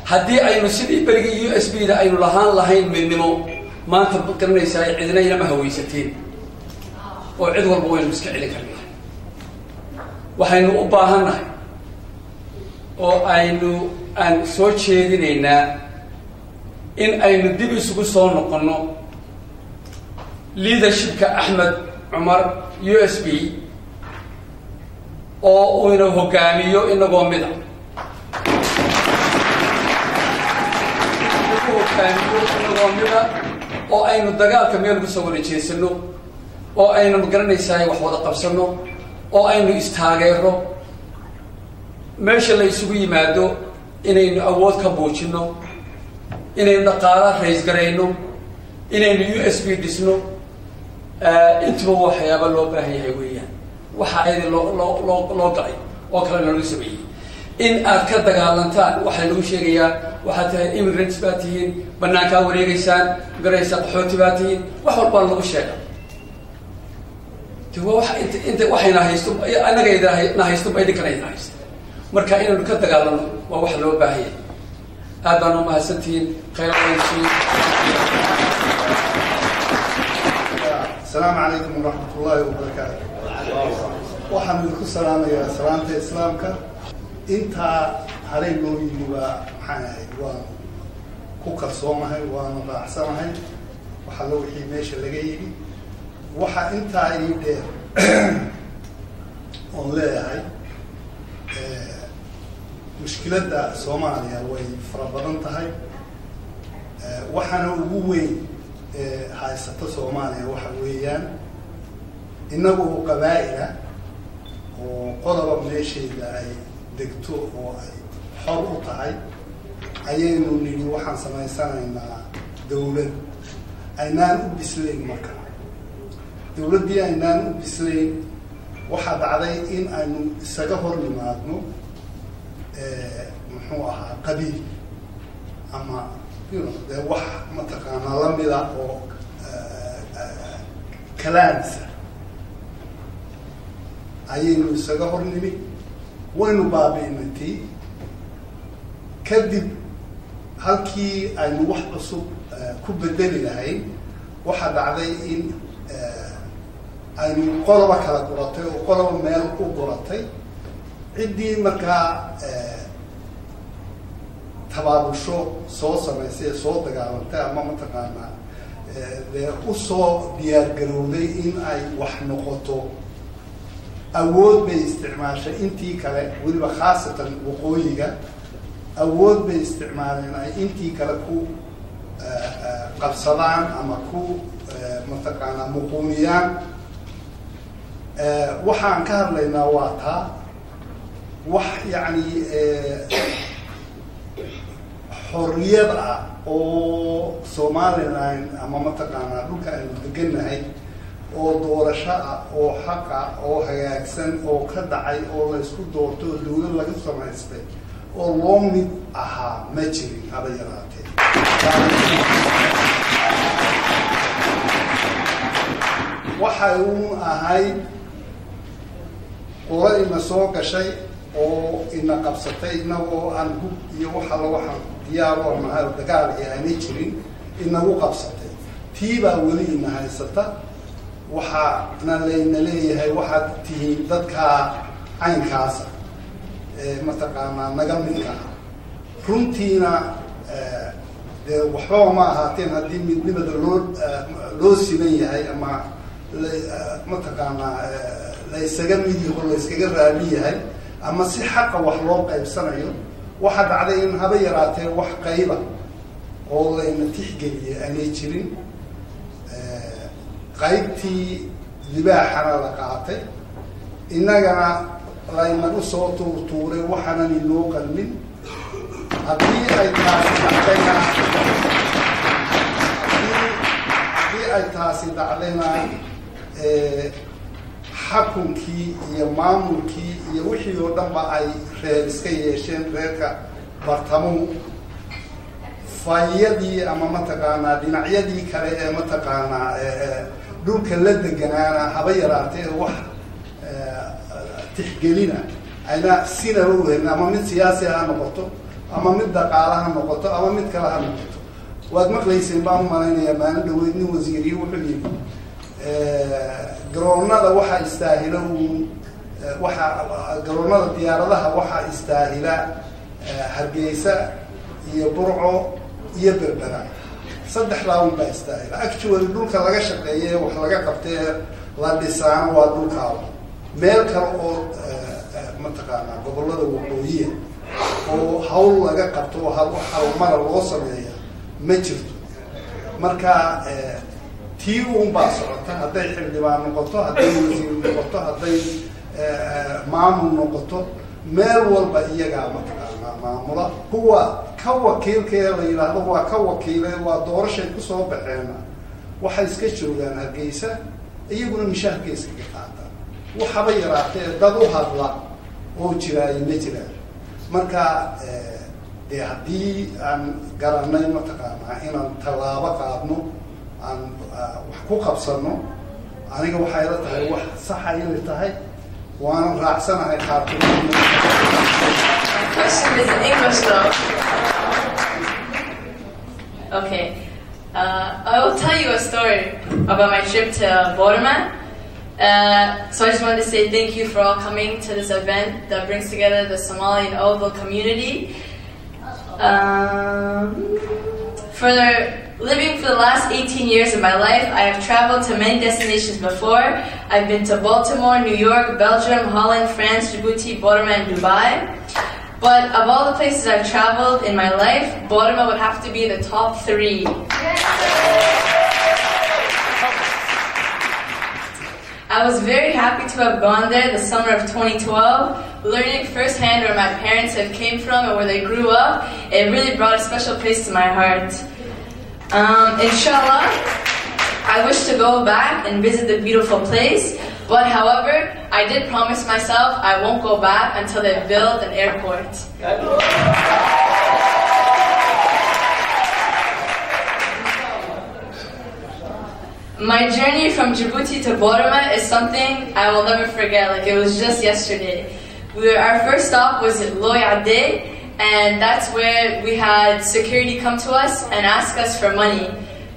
haddii aynu sidii berigii USB-da aynu lahayn midnimo maanta garanaysaa cidina inama hawaysateen oo cid walba waynu iska celin karnaa waxaynu u baahannahay oo aan soo jeedinaynaa in aynu dib isugu soo noqonno leadershipka Axmed Cumar USB oo uu inoo hogaamiyo inagoo mid ah oo aynu dagaalka meel ku soo wareejeysano oo aynu magaranaysaa wax wada qabsano oo aynu istaageero meesha la isugu yimaado inaynu awood ka muujino inaynu dhaqaalaha rays garayno inaynu USB dhisno intuba waxyaaba loo baahan yahay weeyaan waxa ay loo galay oo kale lagu sameeyay in aad ka dagaalantaan waxa lagu sheegayaa waxa tahay immigrants baa tihiin banaanka wareegaysaan garaysa qaxooti baa tihiin wax walba lagu sheegay waxa inta waxayna haysto anaga idaahay haysto bay dikanaynaa haysto marka inaynu ka dagaalano waa wax loo baahan yahay aad baan u mahadsantihiin khayr wanaagsan السلام عليكم ورحمة الله وبركاته. وحمد لكم سلام يا سلامة إسلامك. أنت هري لوني نبا حناي وكوكر صومها ونبا حسامها وحلو حيماش اللي جايبي. وح أنت يبدأ oon leeyahay mushkiladda Soomaaliya way fara badan tahay waxaana ugu weyn haysata Soomaaliya waxa weeyaan inagu qabaa'ila oo qodob meesheeda ay degto oo ay xor u tahay ayaynu nidhi waxaan samaysanaynaa dawlad aynaan u bislayn marka dawladdii aynaan u bislayn waxaa dhacday in aynu isaga hor nimaadno muxuu ahaa qabiil ama dee wax mataqaanaa la mida oo kalaansa ayaynu isaga hor nimi waynu baabi'inay kadib halkii aynu wax cusub ku bedeli lahayn waxaa dhacday in aynu qoloba kala guratay oo qoloba meel u guratay ciddii markaa tabaabusho soo samaysay ee soo dagaalantay ama mataqaanaa dee u soo diyaargarowday in ay wax noqoto awood bay isticmaashay intii kale weliba khaasatan waqooyiga awood bay isticmaaleen ay intii kale ku qabsadaan ama ku mataqaanaa muquuniyaan waxaan ka hadlaynaa waa taa wax yacni xorriyad ah oo Somaliland ama mataqaanaa dhulka aynu degannahay oo doorasho ah oo xaq ah oo hagaagsan oo ka dhacay oo la isku doorto oo dawlad laga samaystay oo loo mid ahaa ma jirin haba yaraatee waxay uun ahayd qolo ina soo gashay oo ina qabsatay inagoo aan hub iyo waxala waxaan diyaar oo nahay oo dagaal iyo aanay jirin inagu qabsatay tii baa weli ina haysata waxaana layna leeyahay waxaad tihiin dadka caynkaasa mataqaanaa naga midka ah runtiina dee waxbaba ma ahaateen haddii midnimada loo siman yahay ama mataqaanaa la isaga mid yaho la iskaga raali yahay ama si xaqa wax loo qaybsanayo waxaa dhacday in haba yaraatee wax qayba oo layna tixgeliyay aanay jirin qaybtii libaaxana la qaatay innagana laynagu soo tuurtuuray waxaanan inoo qalmin haddii ay taasi dhacdayna xakunkii iyo maamulkii iyo wixii oo dhanba ay reer iska yeesheen reerka bartamuhu faayadii ama mataqaanaa dhinacyadii kale ee mataqaanaa dhulka la deganaana haba yaraatee wax tixgelina ayna sinaba u helin ama mid siyaasi ha noqoto ama mid dhaqaala ha noqoto ama mid kale ha noqoto waad maqlayseen baan u malaynayaa maalin dhaweyd nin wasiiriye wuxuu yidhi garoonada waxaa istaahila garoonada diyaaradaha waxaa istaahila Hargeysa iyo Burco iyo Berbera saddexdaa un baa istaahila actually dhulka laga shaqeeyay wax laga qabtay la dhisaan waa dhulkaaba meel kale oo mataqaanaa gobollada waqooyiga oo hawl laga qabto oo hawlmara loo sameeya ma jirto marka tii uun baa socota hadday xildhibaan noqoto hadday wasiir noqoto hadday maamul noqoto meel walba iyagaa mataqaanaa maamula kuwa ka wakiilkee la yidhaahdo waa ka wakiile waa doorashay kusoo baxeen waxay iska joogaan Hargeysa iyaguna mishaarka iskaga qaataan waxaba yaraatee dad u hadla oo jiraay ma jiraan marka dee haddii aan garanay mataqaanaa inaan tallaabo qaadno aan wax ku qabsano aniga waxay la tahay wax saxa inay tahay waana raacsanahay qaarkood question is in English though. Okay. I will tell you a story about my trip to Borderman. So I just wanted to say thank you for all coming to this event that brings together the Somali and Oval community. Further Living for the last 18 years of my life, I have traveled to many destinations before. I've been to Baltimore, New York, Belgium, Holland, France, Djibouti, Bodrum, and Dubai. But of all the places I've traveled in my life, Bodrum would have to be the top 3. I was very happy to have gone there the summer of 2012, learning firsthand where my parents had came from and where they grew up. It really brought a special place to my heart. Inshallah, I wish to go back and visit the beautiful place, but however, I did promise myself I won't go back until they build an airport. My journey from Djibouti to Bodrum is something I will never forget, like it was just yesterday. Our first stop was at Loyade, and that's where we had security come to us and ask us for money.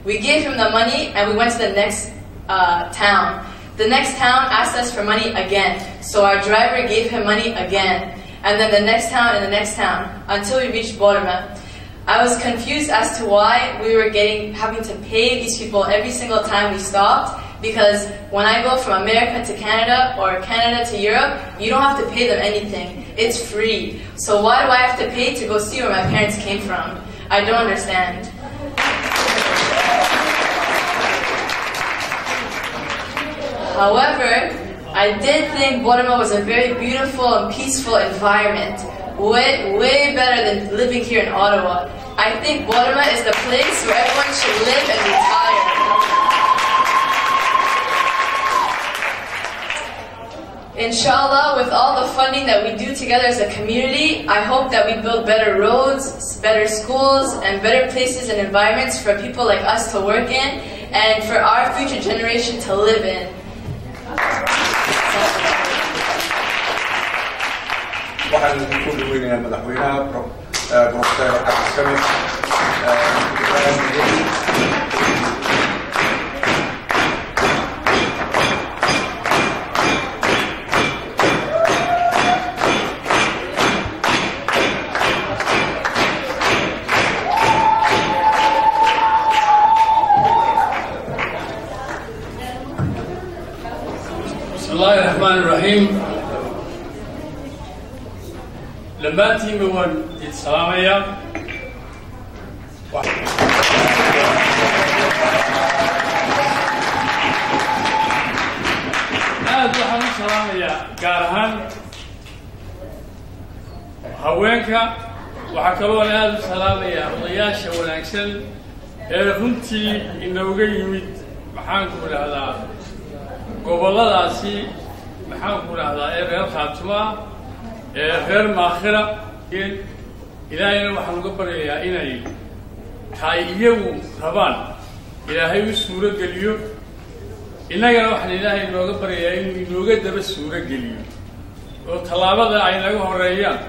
We gave him the money and we went to the next town. The next town asked us for money again, so our driver gave him money again, and then the next town and the next town, until we reached Bodrum. I was confused as to why we were having to pay these people every single time we stopped, because when I go from America to Canada or Canada to Europe, you don't have to pay them anything. It's free. So why do I have to pay to go see where my parents came from? I don't understand. However, I did think Bodrum was a very beautiful and peaceful environment. Way better than living here in Ottawa. I think Bodrum is the place where everyone should live and retire. Inshallah, with all the funding that we do together as a community, I hope that we build better roads, better schools, and better places and environments for people like us to work in, and for our future generation to live in. waxaan ku dhaweynayaa madaxweynaha Professor Cabdisamed Bismillahir Rahmanir Rahim. لماتي من السلامية aad waxaan u salaamayaa gaar ahaan haweenka waxaa kaloo aad u salaamayaa odayaasha wanaagsan ee runtii inooga yimid maxaan ku idhaahdaa gobolladaasi maxaan ku idhaahdaa ee reer Khaatuma reer Maakhira ilaahayna waxaan uga baryayaa inay tahay iyagu rabaan ilaahay u suuro geliyo innagana waxaan ilaahay nooga baryayaa inuu inooga daba suuro geliyo oo tallaabada ay naga horeeyaan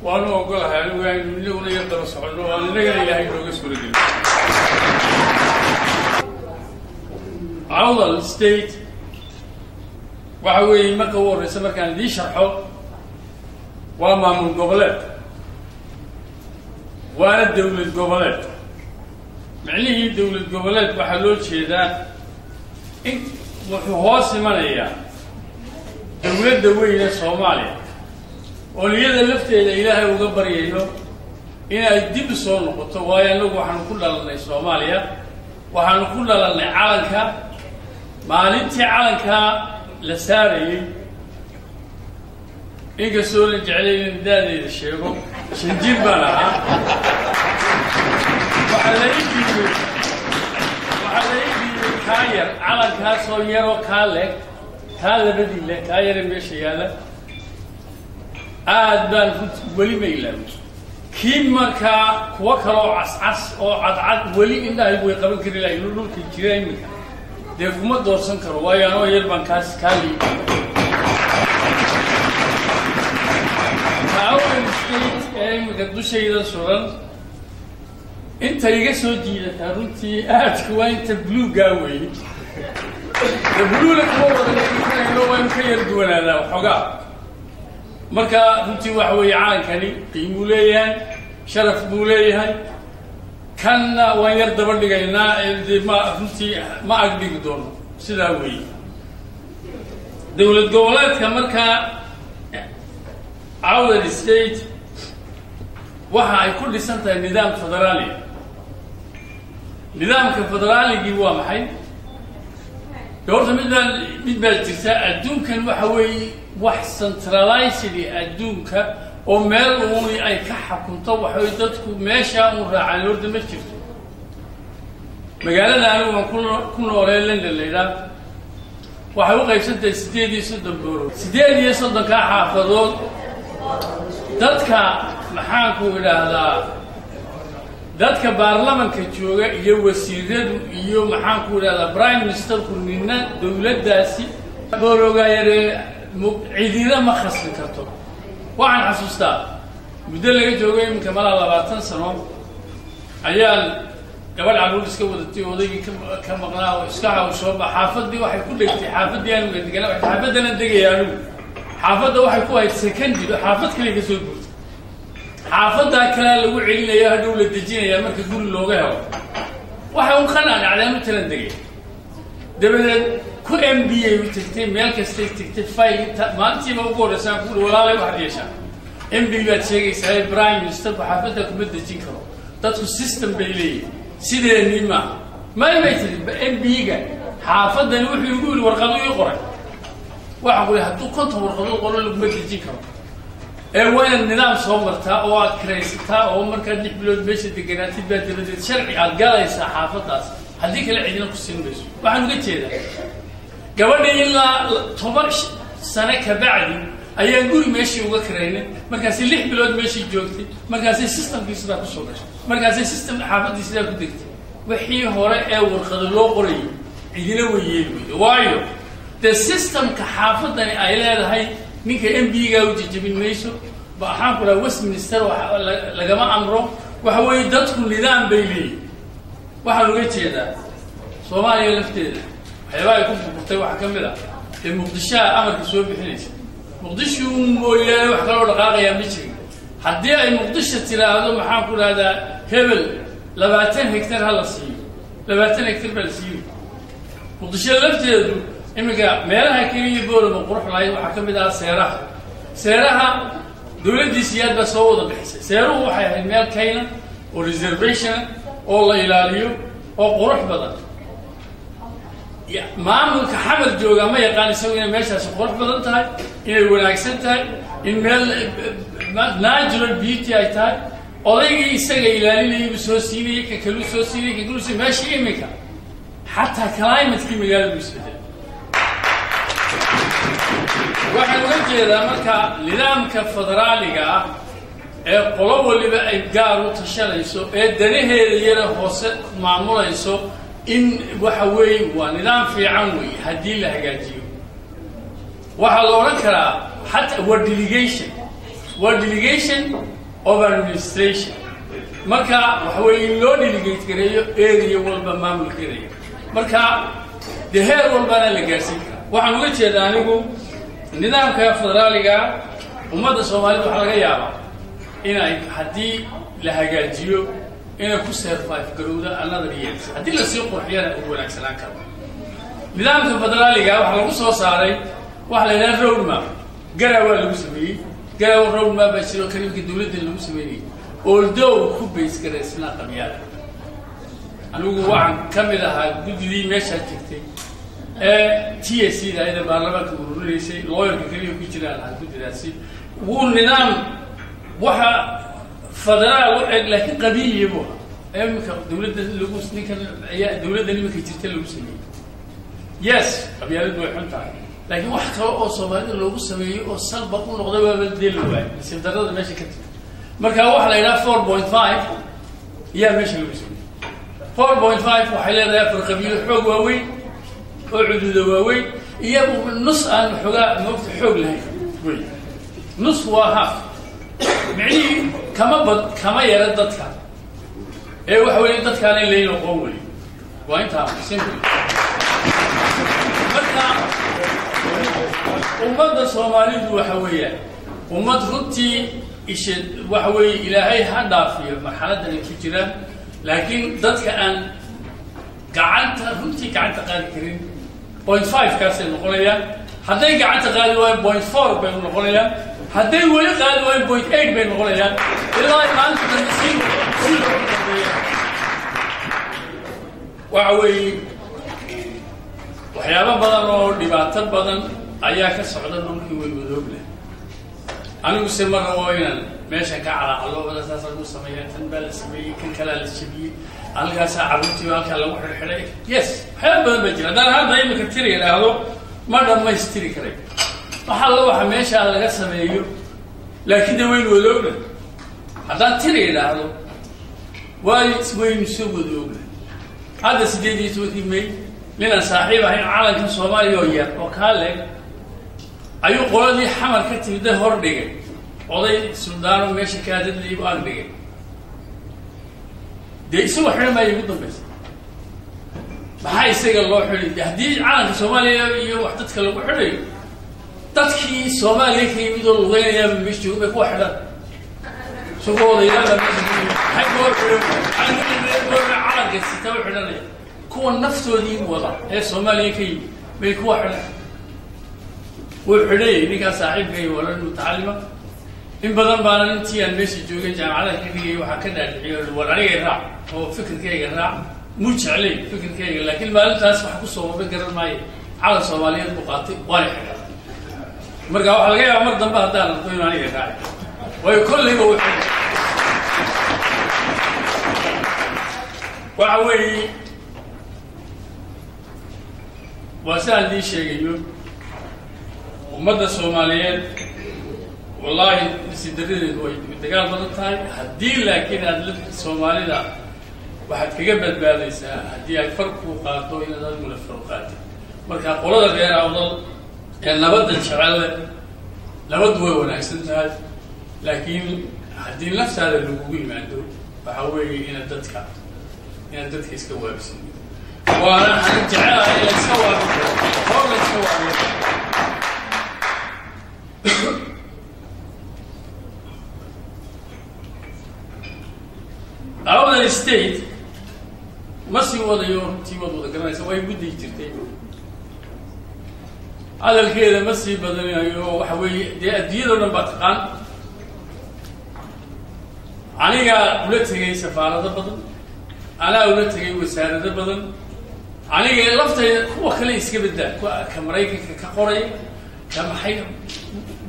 waanu ogolahay anigu inaguna yar daba soconno waan innagana ilaahay nooga suuro geliyo Awdal State waxa weeye marka ugu horreysa markaan idiin sharxo waa maamul goboleed waana dawlad goboleed macnihii dawlad goboleed waxaa loo jeedaa in wuxuu hoos imanayaa dawladda weyne Soomaaliya oo iyada lafteeda ilaahay uga baryayo inay dib soo noqoto waayo anagu waxaanu ku dhalanay Soomaaliya waxaanu ku dhalanay calanka maalintii calanka la saarayay إنك سؤال جعلي من دادي الشيخ شنجيب بنا وحلايجي كاير على كاسو يرو كالك كال بدي لك كاير ماشي يلا بان ولي ما يلام كيم مركا وكلو عس أو عد ولي إنه يبغى يقبل كذي لا يقولون كذي منك ده كم دورسن كروايا أنا يلبان كاس كالي أول شيء مقدو شيء ده صورن أنت يجي سودي ترونتي كوا أنت بلو قوي البلو لك هو ده اللي هو يمكن دونا لا حقا مركا رونتي وحوي عالكني قيموليان شرف بوليان كان وين دبلغينا ما runtii ma agdhigi doono sidaa weeye dawlad goboleedka markaa Awdal state waxa ay ku dhisan tahay nidaam federaali nidaamka federaaligi waa maxay doorta mid baa jirta adduunkan waxa weeye wax centralized adduunka oo meel uun ay ka xakunto waxa ay dadku meesha u raacaan horta ma jirto magaalada anigu ku noolee London leeyahay waxa uu qaybsantay 8 booro 8 ka xaafadood dadka maxaan ku yiraahdaa dadka baarlamaanka jooga iyo wasiiradu iyo maxaan ku yiraahdaa prime minister ku nina dawladdaasi boorogayare ciidina ma khasbi karto waxaan xasuustaa muddo laga joogay imka mala 20 sano ayaan gabadh caruur iska wadatay odaygii ka maqnaa oo iska hawsho xaafadii waxay ku dhigtay xaafadii aan uga deganaa xaafadana degayaanu xaafadda waxay ku hayd secondary xaafad kale ka soo guurtay xaafadda kale lagu celinaya hadhow la dejinaya marka guri looga helo waxa uu qanaan cadaan u talan degay dabadeed ku MBA u tagtay meel kasta tagtay file maantiiba ugu horeysan ku walaalay wax yeesha MBA baad sheegaysaa prime minister xaafadda kuma dejin karo dadku system bay leeyihiin sideenii ma maytid MBA-ga xaafaddan wuxuu ugu yiri warqado ii qoray waxa uu hadduu konto warqado qoran lagu dejin karo وين النظام صومرتا أو كريستا أو مركز نحبلود بيش الدكانات بدرجة شرعي القاضي صحافة هذيك اللي عندنا قصين بس وعن قلت هذا قبل إلا طبعا سنة كبعد أي نقول ماشي وقرينا مركز اللي نحبلود ماشي جوكتي مركز السيستم في سلاك الصوبش مركز السيستم حافظ في سلاك دكتي وحي هراء أو الخضلو قري عندنا ويجي وايو the system كحافظ أيلا هاي منك MBA جاوجي جبين ميسو بحام كلا ويستمنستر لجماعة أمره وهو يدخل النظام بيلي وحلو جت هذا سومالي لفتة حيوان يكون بقطع وحكملها المقدشة أمر كسوة بحنيش مقدش يوم ويا وحكلوا لقاقة يا ميشي حدي المقدشة ترى هذا محام كلا هذا هبل لبعتين هكتر هلا سيو لبعتين هكتر بالسيو مقدشة لفتة إمك مالها كذي يقول بقروح لاي وحكملها سيرها دولة سياد بس هو ده بحس سيروه حي المال كينا وريزرفيشن والله يلاليو وقروح بدل ما ممكن حمل جوجا ما يقال يسوينا ماشي قروح بدل تاي إن الولاكسن تاي المال ناجر بيوتي أي تاي أولئك يسجى يلالي بسوسيني ككلو سوسيني ككلو سي ماشي إمك حتى كلايمت كي مجال بيسبته waxaan uga jeedaa marka nidaamka federaaliga ah ee qolo waliba ay gaar u tashanayso ee danaheeda yara hoose maamulayso in waxa weey waa nidaam fiican weey hadii la hagaajiyo waxa la oran karaa hatta delegation of administration marka waxa weey loo delegate gareeyo area walba maamul gareeyo marka heer walba la gaarsiin waxaan uga jeedaa anigu nidaamka federaaliga ummadda Soomaaliyeed waxa laga yaabaa in ay hadii la hagaajiyo in ku survive garowda another years hadii la sii qurxiyana ugu wanaagsanaan karo nidaamka federaaliga waxa lagu soo saaray waxa la yiraahdo roadmap garawa lagu sameeyay garawa roadmap ay soo kariimka dawladda lagu sameeyay although ku base gareysna qabyada anigu waxaan kamid ahaa guddigii meesha jirtay TSC ده إذا بعلمك وروليسي lawyer كليه كيجري على هالكودراسي والنظام وها فدرال لكن قبيل يبوها أيام دولة اللوجوس نيكل دولة اللي ما كيجري اللوجوسية يس قبيل دول حنتها لكن واحد كوا أصابه اللوجوس سويه وصل بقول نقدر ببدل الواحد بس الدرجة ماشي كتير مركب واحد لقينا 4.5 يا ماشي اللوجوسية 4.5 وحيلا ده في القبيل حوج ووي وعدود واوي يبغى النص أنا حجاء نقطة حوج له نص وهاف معني كما يرددك إيه وحولي يرددك عن الليل وقولي وأنت سيمبل مركا ومدة الصومالية وحوية ومدة رتي إيش وحوي إلى هاي هذا في مرحلة الكتيرة لكن ضدك أن قعدت رنتي قعدت قال كريم 0.5 كاس النقولية هذي قعدت قال 1.4 بين النقولية هذي ولي قال 1.8 بين النقولية إلا ما أنت تنسين وعوي وحيابا بدن ودباتة بدن أياك الصعدة ممكن والمذوب له أنا مسمى روينا ماشي كعلى الله ولا أساس المسميات تنبال سمي كل كلام الشبيه ألقى ساعة عبوتي وألقى لو حر حري يس حيابا بجرا ده هذا يمكن كتير هذا مرة ما يستري كريم محل الله ماشي ألقى سميه لكن ده وين وذوب له هذا تري هذا وين سوق وذوب له هذا سيدي توتي مي لنا صاحبه هنا عالم الصومالي وياه وكاله أيو قولي حمل كتير ده هرديه قولي سودان ماشي كادر اللي يبغى ديه ده يسوي حنا ما يقدم بس ما هي سيق الله حلي هدي عالم الصومالي وحدتك لو حلي تذكي الصومالي كي يدور وين يا بيشتوا بكو حدا شو قولي لا هاي قول عالم كتير حنا كون نفسه دي والله هي الصومالي كي بيكو حدا وحلي نيكا صاحبي ولا المتعلمة إن بدل ما أنتي المسج جوجي جامعة كذي وحكذا ولا عليه الرع هو فكر كي الرع مش عليه فكر كي لكن ما أنت أسمح قصة بقرر معي على صومالية مقاطع ولا حاجة مرجع واحد جاي عمر ضمبها دار طويل عليه الرع ويكل لي هو وعوي وسأل لي شيء ومدى الصوماليين والله سيدريد دقال بدتاي هدي لكن الصومالي لا واحد كجبل باليس هدي الفرق وقاطو إلى ذلك من الفروقات مركا قولنا غير أفضل يعني لابد الشغل لابد هو وناكسنتها لكن هدي نفس هذا اللي ما عنده فحوي إلى الدتك يسكوا بس وأنا هنرجع إلى السوا حول السوا أولا الستيت ما سوى اليوم تيمود وذكرنا سوى بدي يجرتين على الكذا ما سوى بدني أيوه حوي دي لنا بتقان عليها ولتجي سفارة بدن على ولتجي وسارة بدن عليها لفته هو خليه يسكب الدم كمريك كقري كم حي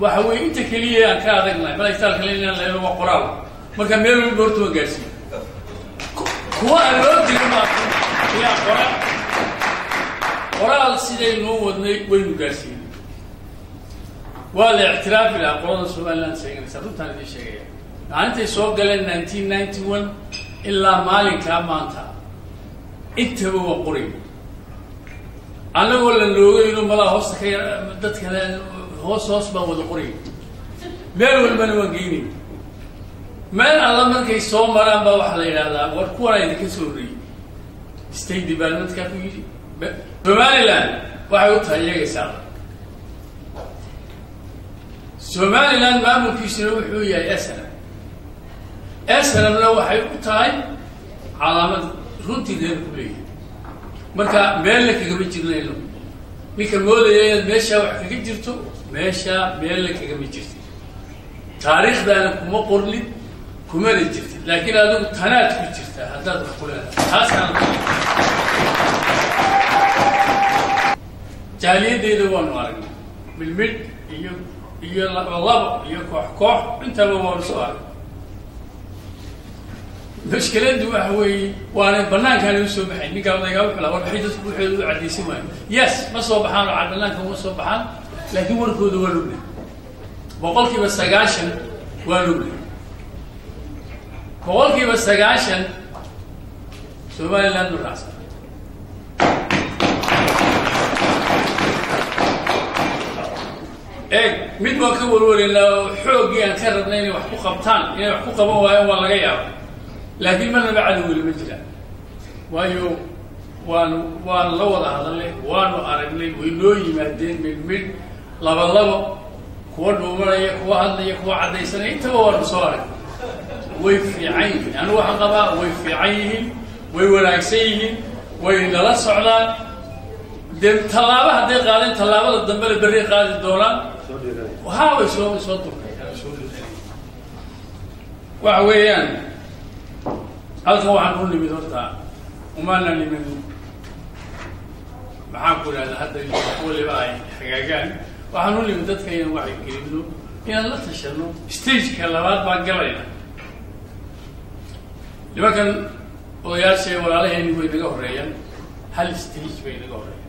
وحوي أنت كليه كذا ما يستاهل كليه لأنه هو قرار ما كان ميلو بورتو جالسين هو الوقت ما يا قرار سيدي نو وين جالسين والاعتراف إلى قرار السؤال لان سيجن سبب هذه الشيء أنت سوق قال 1991 إلا مالك كامانتا أنت هو قريب أنا أقول اللي إنه ملا هوس كي مدة كذا هوس بمود قريب ماله المنوجيني ما الله من كي صوم مرام بوحلا إلى الله وركورا يدك سوري ستيت ديفلوبمنت كافي بمالي لان وعيوتها يجي سام سومالي لان ما ممكن يسوي ويا أسنة لو حيوتها علامة رنتي ذي كلية marka meel la kaga jirnayno ninka moodaya meesha wax kaga jirto meesha meel la kaga jirto taariikhdana kuma qorlin kuma la jirto laakiin adigu tanaad ku jirta hadaad wax ku leedahay taasaan jaaliyadeyda waan aragnay bilmid iyo laba iyo koox intaba waan soo aragnay مشكلة دوا هوي وأنا بنان كانوا يسوي بحين نقول ذا قبل ولا حيدة بحيدة عدي سماين يس ما صوب بحال على بنان كانوا صوب بحال لكن وركود ولبني بقول كي بس عشان ولبني بقول كي بس عشان سوالي لندن راسه إيه مين ما كبروا لنا حوجي أن كررنا وحقوق قبطان يعني حقوق قبوا ولا جاي لكن من بعد هو المجلة ويو وان لو هذا اللي وان أرجلي ويلوي مادين من لبا كون عمره يكوا هذا يكوا عدي سنة تبور صار ويفي عيني أنا واحد قبا ويفي عيني ويولاكسيه وينلا صعلا دم طلابة هذي قالين طلابة الدنبل بري قال الدولار وهاو يصوتوا وعويان ألقوا عن كل بدورتا وما لنا من معاكم هذا حتى يقول لي بقى حقاقان وحنقول لي مدة كي نوعي كريمنو إن الله تشرنو ستيج كلامات بعقلنا لما كان ويا شيء ولا له إنه يبغى هريان هل ستيج بينه هريان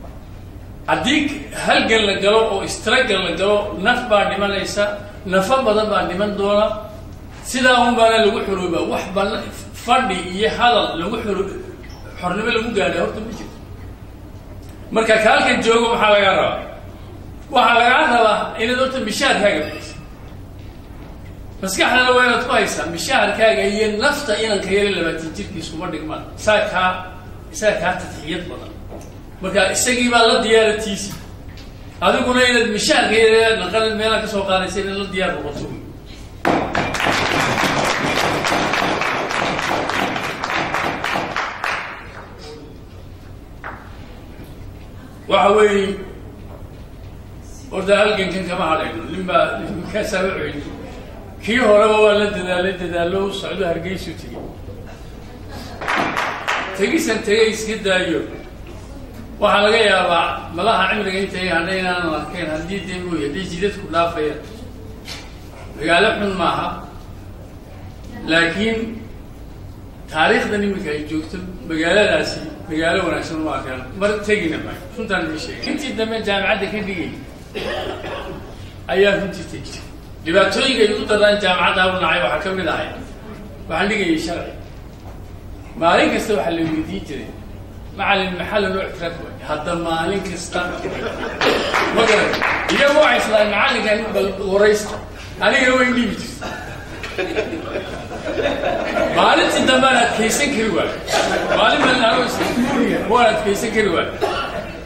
أديك هل قال لك أو استرق قال لك نف بعد ما ليس نف بدل بعد ما دولا سيدا هم بنا لو حروبه وحبنا فردي يحلل لو حرنبه لو قاعد هرت بيجي marka kaalka joogo waxa laga rabaa inaad horta mishaarkaaga bixiso maskaxdana waa inaad ku haysaa mishaarkaaga iyo nafta inanka yar 20 jirkiisu ma dhigmaan isaa kaa tadxiyad badan marka isagii baa la diyaaratiisi adiguna inaad mishaarka yar naqal meel ka soo qaadaysa inaad la diyaar noqoto وعوي وردا ألقين كن كما علينا لما كسبعين كي هو ربوا لدلالو صعدوا هرجيس تجي سنتيس كده يوم وحلاقي يا با ملاها عمرك أنت هنينا أنا كين هندي ديمو يدي جدت كلها فيا رجال من معها لكن تاريخ دني مكاي جوكتم بقالة راسي بقالة وناسون واقعا مرت تجينا معي شو تاني شيء أنت دم الجامعة دكين دقيق أيام أنت تيجي لما تيجي يقول ترى الجامعة ده ونعي وحكم العين وعندك أي شرعي ما عليك استوى حل المدينة مع المحل نوع تركوه هذا ما عليك استوى ما قرأ يا مو عيسى المعلم كان بالوريس أنا هو يجيب مالت الدمانة كيسين كروال مالت من الأروس مالت كيسين كروال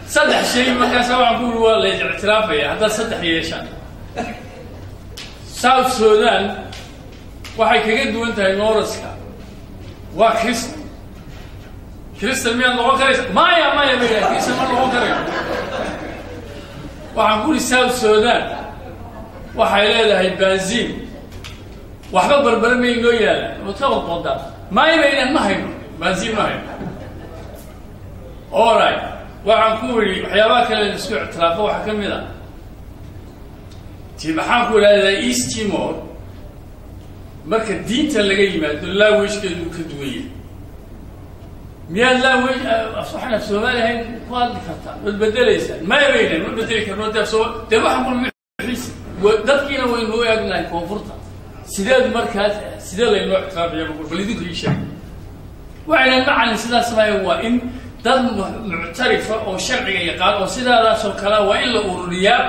صدح شيء ما كان سوى عقول ولا اعترافه هذا صدح يشان ساوث السودان waxay kaga duwan tahay nooroska waa Kristen miyaa noqon karaysa maya Kristen ma noqon karayo waxaan ku South Sudan waxay leedahay benzin waxba barbarmay loo yaala oo tabad qoda maya ma hayno benzin ma hayno alright waxaan ku wiri waxyaabaha kale la isku ictiraafo waxa kamid ah waxaan ku leedahay East Timor marka diinta laga yimaado la weeshkeedu ka duwayay miyaa la weesh afsaxna Soomaaliya qaad karta badbedelaysa ma yabeeyeen ma bedeli karno dadso waxaan ku dadkiina way noo eegnay koonfurta sideed markaas sidee la inoo ictiraafiyo balidinku isha waxayna macalin sidaas waa in dad muctarifa oo sharciga yaqaan oo sidaas oo kala waa in la ururiyaa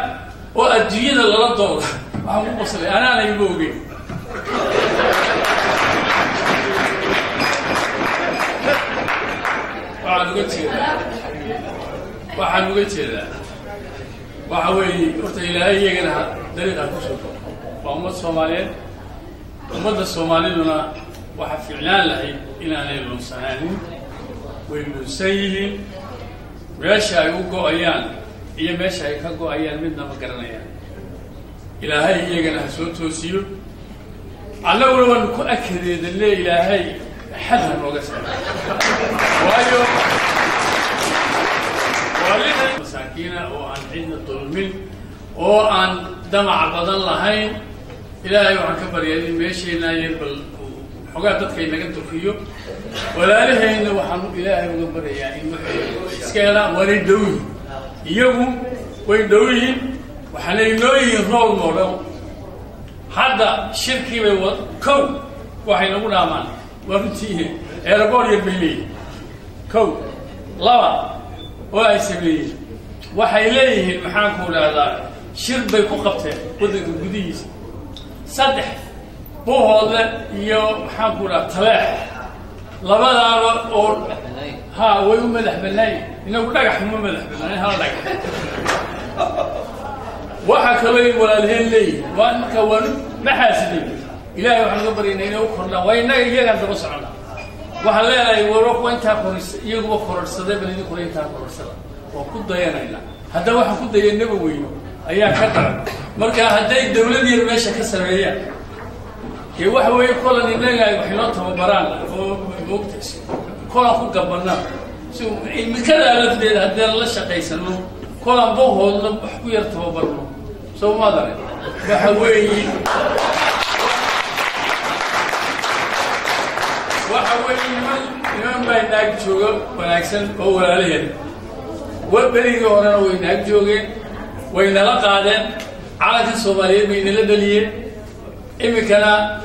oo adduunyada lala doodo waxaan ku qoslay ana igu ogeey waxaan uga jeedaa waxa weeye horta ilaahay iyagana dariiqa ku soo waa ummad Soomaaliyeed ummadda Soomaaliduna waxa fiicnaan lahayd inaanay lunsanaanin way lunsan yihiin meesha ay u go'ayaan iyo meesha ay ka go'ayaan midna ma garanayaan ilaahay iyagana ha soo toosiyo allaguna waan ku akadeedale ilaahay xadha nooga saaro waayo waalidna masaakiina oo aan cidna dulmin oo aan damac badan lahayn ilaahay waxaan ka baryaa in meesheena yeebal xogaa dadka inaga turkiyo walaalahayna waxaan ilaahay uga baryaa in iska helaan waray dawli iyagu way dawliin waxaan leeyahay role model hadda shirkii bay kow waxay nagu dhaamaan wartii airport yarbili kow laba oo ay sameeyeen waxay leeyihiin maxaan ku leedahay shir bay ku qabteen wadanka gudihiisa saddex bohole iyo maxaan ku leedahay talaax labadaaba oo ha way u madax banaan inagu dhagax ma madax banaan ha dhagax waxa kale walaalheen leeyahay waa marka waan maxaasidin إلهي وحنا قبرين إنه وكرنا وين يجي عند بصعنا وحلا يوروك وين تاكورس يجوا كورس ده بني يقول إنت كورس وكل ضيانا هنا هذا واحد كل ضيان نبوي أيام كتر مركا هذا الدولة دي الماشية كسرية كي واحد ويقول إن نجا وحيلاتهم بران ومكتس كل أخو قبلنا شو المكان اللي هذا الله شقيس إنه كل أبوه اللي بحكوا يرتبوا برا سو ما داري بحوي من بينك شو وناكسن هو عليه وبريء هنا وينك جوجين وين لا قادن على الصومالية بين الدليل إمكاننا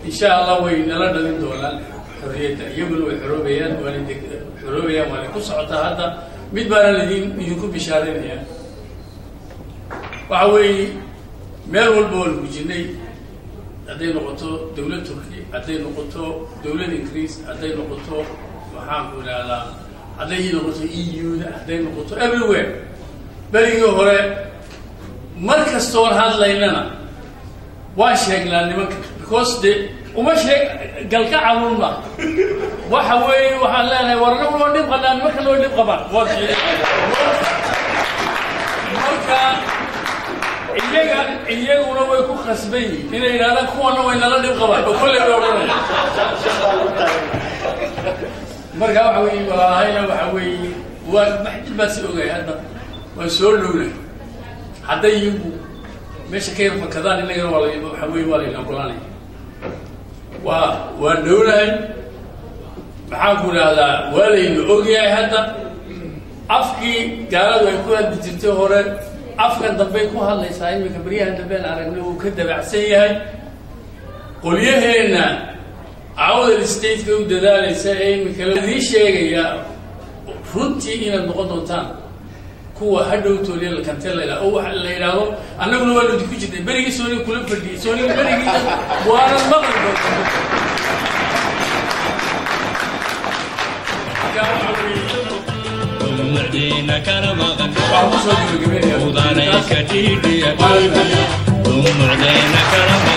إن شاء الله وين لا دليل دولا حرية يبلو الحروبيان والدك حروبيان والكوس عطا هذا مدبر الذين يكون بشارين يعني وعوي مال البول وجني هذين نقطة دولة تركيا هذين نقطة دولة إنجليز هذين نقطة محامون على هذين نقطة EU هذين نقطة everywhere بلي هو مركز طول هذا ليننا واشيء لأن ممكن because the وماشي قال كعمل ما وحوي وحلنا ورنا ولو نبغى لأن ما كان لو نبغى بعد إياه ونوى يكون خصبي إن إذا كون نوى إن لا نبغى بعد وكل يوم مرجع وحوي ولا هاي وحوي ومحد بس أوجي هذا وسؤال له حتى يجوا مش كيف كذا إنه ولا وحوي ولا نقولاني ونقولها محاكم هذا ولا أوجي هذا أفكي قالوا يكون بتجتيه هورن أفكار دبيكو هلا يساعد مكبريها دبين عرقنا وكده بعسيها قوليه هنا عود الستيت كود ده يساعد مكلم ذي شيء يا فرنتي إن النقطة تام كوا هدو تولي الكنتلا إلى أو اللي يلاقوا أنا أقول له دي كوجد بريء سوني كل فردي سوني بريء وأنا المغرب معدينا كرمغن وضاني كتيدي معدينا كرمغن